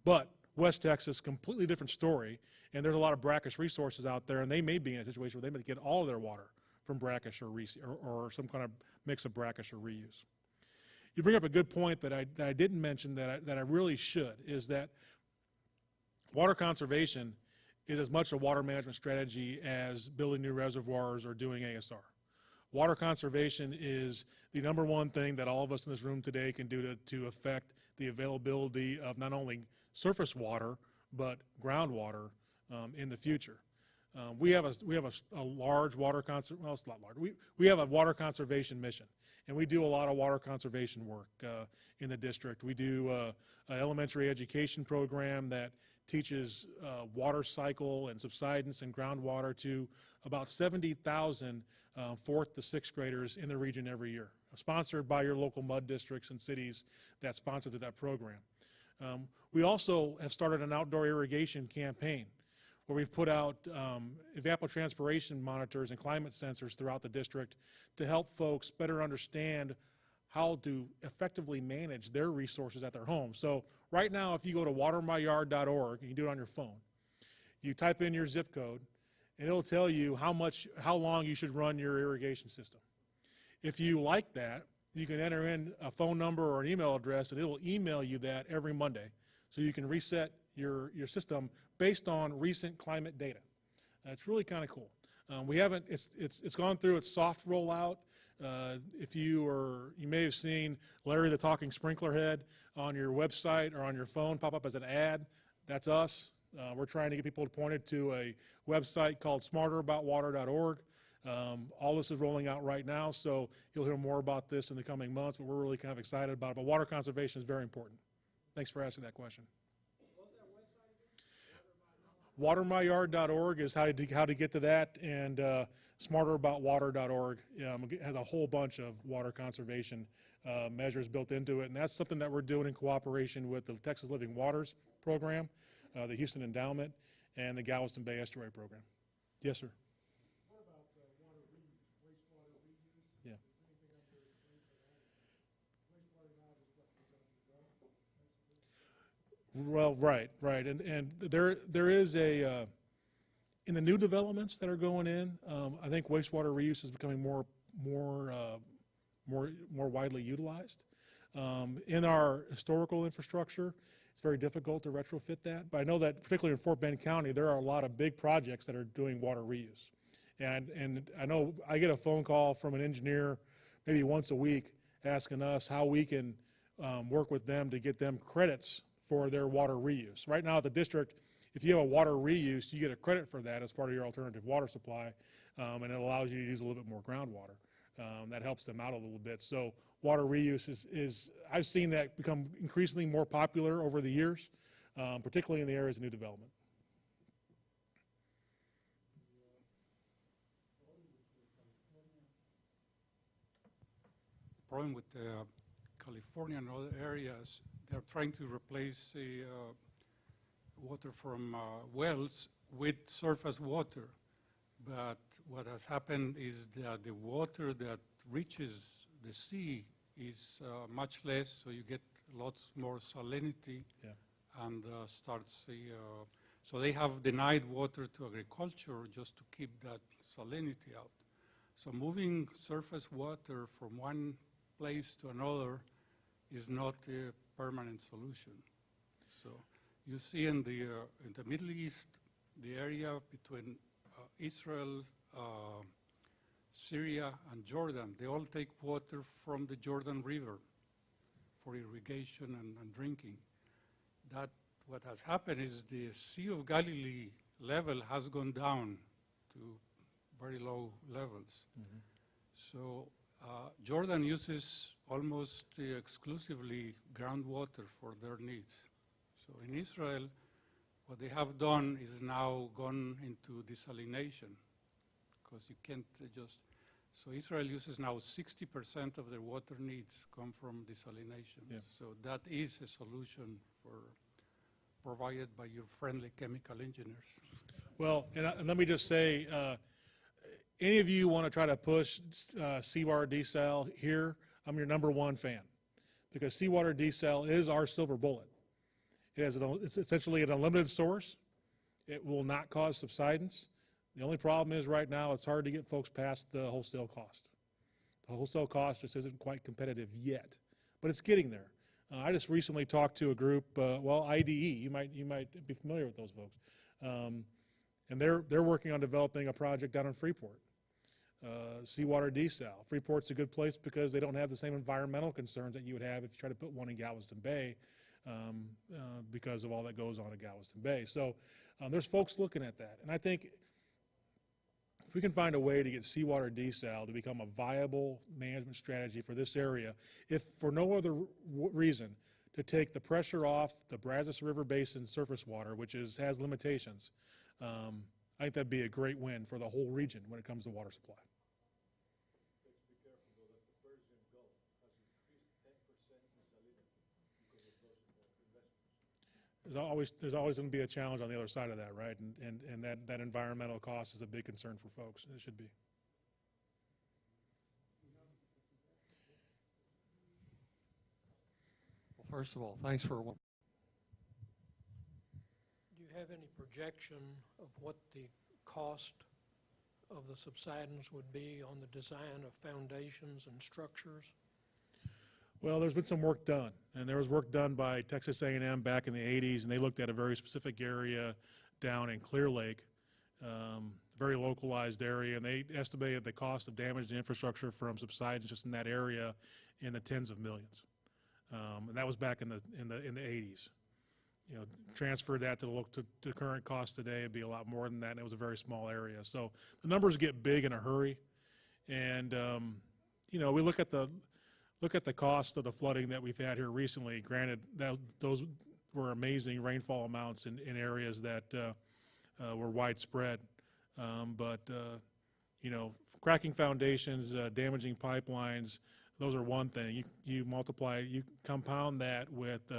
But West Texas, completely different story, and there's a lot of brackish resources out there, and they may be in a situation where they may get all of their water from brackish or some kind of mix of brackish or reuse. You bring up a good point that I didn't mention that I really should, is that water conservation is as much a water management strategy as building new reservoirs or doing ASR. Water conservation is the #1 thing that all of us in this room today can do to affect the availability of not only surface water, but groundwater in the future. We have a large water well, it's not large. We have a water conservation mission, and we do a lot of water conservation work in the district. We do an elementary education program that teaches water cycle and subsidence and groundwater to about 70,000 4th to 6th graders in the region every year, sponsored by your local mud districts and cities that sponsor that program. We also have started an outdoor irrigation campaign where we've put out evapotranspiration monitors and climate sensors throughout the district to help folks better understand how to effectively manage their resources at their home. So right now, if you go to watermyyard.org, you can do it on your phone, you type in your zip code, and it'll tell you how long you should run your irrigation system. If you like that, you can enter in a phone number or an email address, and it will email you that every Monday, so you can reset your system based on recent climate data. It's really kind of cool. It's gone through its soft rollout. You may have seen Larry the Talking Sprinkler Head on your website or on your phone pop up as an ad. That's us. We're trying to get people pointed to a website called smarteraboutwater.org. All this is rolling out right now, so you'll hear more about this in the coming months, but we're really kind of excited about it. But water conservation is very important. Thanks for asking that question. Watermyyard.org is how to get to that, and smarteraboutwater.org has a whole bunch of water conservation measures built into it, and that's something that we're doing in cooperation with the Texas Living Waters program, the Houston Endowment, and the Galveston Bay Estuary program. Yes, sir. What about water reuse, wastewater reuse? Yeah. Anything up there wastewater now is what? Well, right, and there is a in the new developments that are going in. I think wastewater reuse is becoming more widely utilized. In our historical infrastructure, it's very difficult to retrofit that. But I know that particularly in Fort Bend County, there are a lot of big projects that are doing water reuse, and I know I get a phone call from an engineer maybe once a week asking us how we can work with them to get them credits for their water reuse. Right now at the district, if you have a water reuse, you get a credit for that as part of your alternative water supply, and it allows you to use a little bit more groundwater. That helps them out a little bit. So water reuse is I've seen that become increasingly more popular over the years, particularly in the areas of new development. problem with California and other areas. They're trying to replace water from wells with surface water. But what has happened is that the water that reaches the sea is much less, so you get lots more salinity, and so they have denied water to agriculture just to keep that salinity out. So moving surface water from one place to another is not a permanent solution. So you see in the Middle East, the area between Israel, Syria, and Jordan, they all take water from the Jordan River for irrigation and drinking. What has happened is the Sea of Galilee level has gone down to very low levels. So Jordan uses almost exclusively groundwater for their needs. So in Israel, what they have done is now gone into desalination, because you can't just, so Israel uses now 60% of their water needs come from desalination. So that is a solution provided by your friendly chemical engineers. Well, and let me just say, any of you want to try to push seawater desal here, I'm your #1 fan, because seawater desal is our silver bullet. It's essentially an unlimited source. It will not cause subsidence. The only problem is right now it's hard to get folks past the wholesale cost. The wholesale cost just isn't quite competitive yet, but it's getting there. I just recently talked to a group, IDE, you might be familiar with those folks, and they're working on developing a project down in Freeport, seawater desal. Freeport's a good place because they don't have the same environmental concerns that you would have if you try to put one in Galveston Bay, because of all that goes on in Galveston Bay. So there's folks looking at that, and I think if we can find a way to get seawater desal to become a viable management strategy for this area, if for no other reason, to take the pressure off the Brazos River Basin surface water, which has limitations, I think that'd be a great win for the whole region when it comes to water supply. There's always going to be a challenge on the other side of that, right? And that environmental cost is a big concern for folks. It should be. Well, first of all, thanks for. Do you have any projection of what the cost of the subsidence would be on the design of foundations and structures? Well, there's been some work done, and there was work done by Texas A&M back in the 80s, and they looked at a very specific area down in Clear Lake, very localized area, and they estimated the cost of damage to infrastructure from subsidence just in that area in the tens of millions. And that was back in the 80s. You know, transfer that to current cost today, it'd be a lot more than that, and it was a very small area. So the numbers get big in a hurry, and you know, we look at the cost of the flooding that we've had here recently. Granted, those were amazing rainfall amounts in areas that were widespread. But you know, cracking foundations, damaging pipelines, those are one thing. You compound that with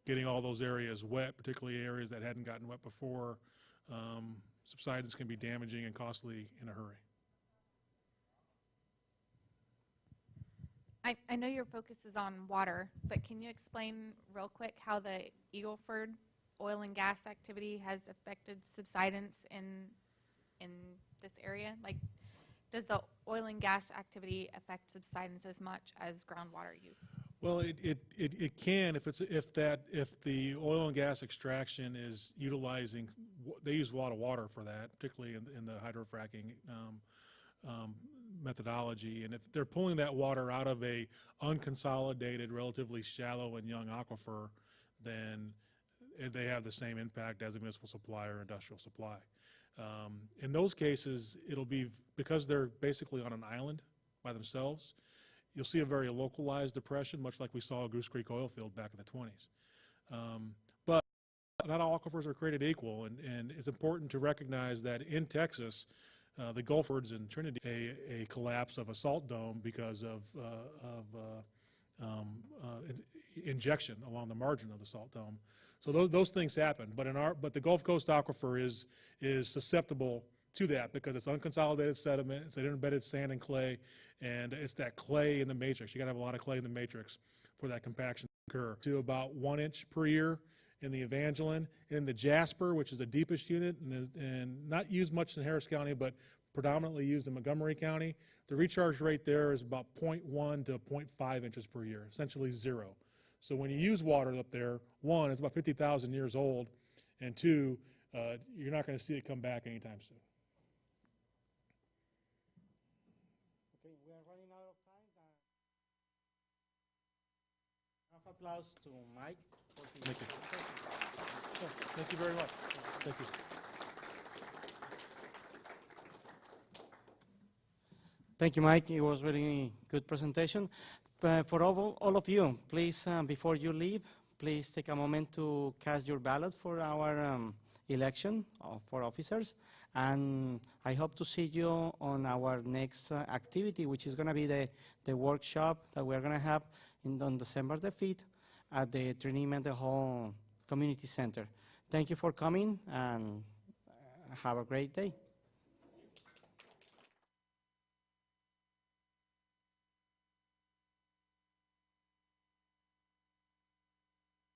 getting all those areas wet, particularly areas that hadn't gotten wet before. Subsidence can be damaging and costly in a hurry. I know your focus is on water, but can you explain real quick how the Eagle Ford oil and gas activity has affected subsidence in this area? Like, does the oil and gas activity affect subsidence as much as groundwater use? Well, it can if the oil and gas extraction is utilizing, they use a lot of water for that, particularly in the hydrofracking methodology, and if they're pulling that water out of a unconsolidated, relatively shallow and young aquifer, then they have the same impact as a municipal supply or industrial supply. In those cases, it'll be because they're basically on an island by themselves. You'll see a very localized depression, much like we saw Goose Creek oil field back in the 20s. But not all aquifers are created equal, and it's important to recognize that in Texas, the Gulf Wards in Trinity, a collapse of a salt dome because of injection along the margin of the salt dome. So those things happen, but the Gulf Coast aquifer is susceptible to that because it's unconsolidated sediment, it's an embedded sand and clay, and it's that clay in the matrix. You got to have a lot of clay in the matrix for that compaction to occur. To about 1 inch per year in the Evangeline, and in the Jasper, which is the deepest unit and not used much in Harris County, but predominantly used in Montgomery County, the recharge rate there is about 0.1 to 0.5 inches per year, essentially 0. So when you use water up there, 1, it's about 50,000 years old, and 2, you're not going to see it come back anytime soon. Okay, we are running out of time. Round of applause to Mike. Thank you. Thank you very much. Thank you. Thank you, Mike. It was really good presentation. For all of you, please, before you leave, please take a moment to cast your ballot for our election for officers. And I hope to see you on our next activity, which is going to be the workshop that we're going to have on December the 5th at the Trinity Mental Health Community Center. Thank you for coming, and have a great day.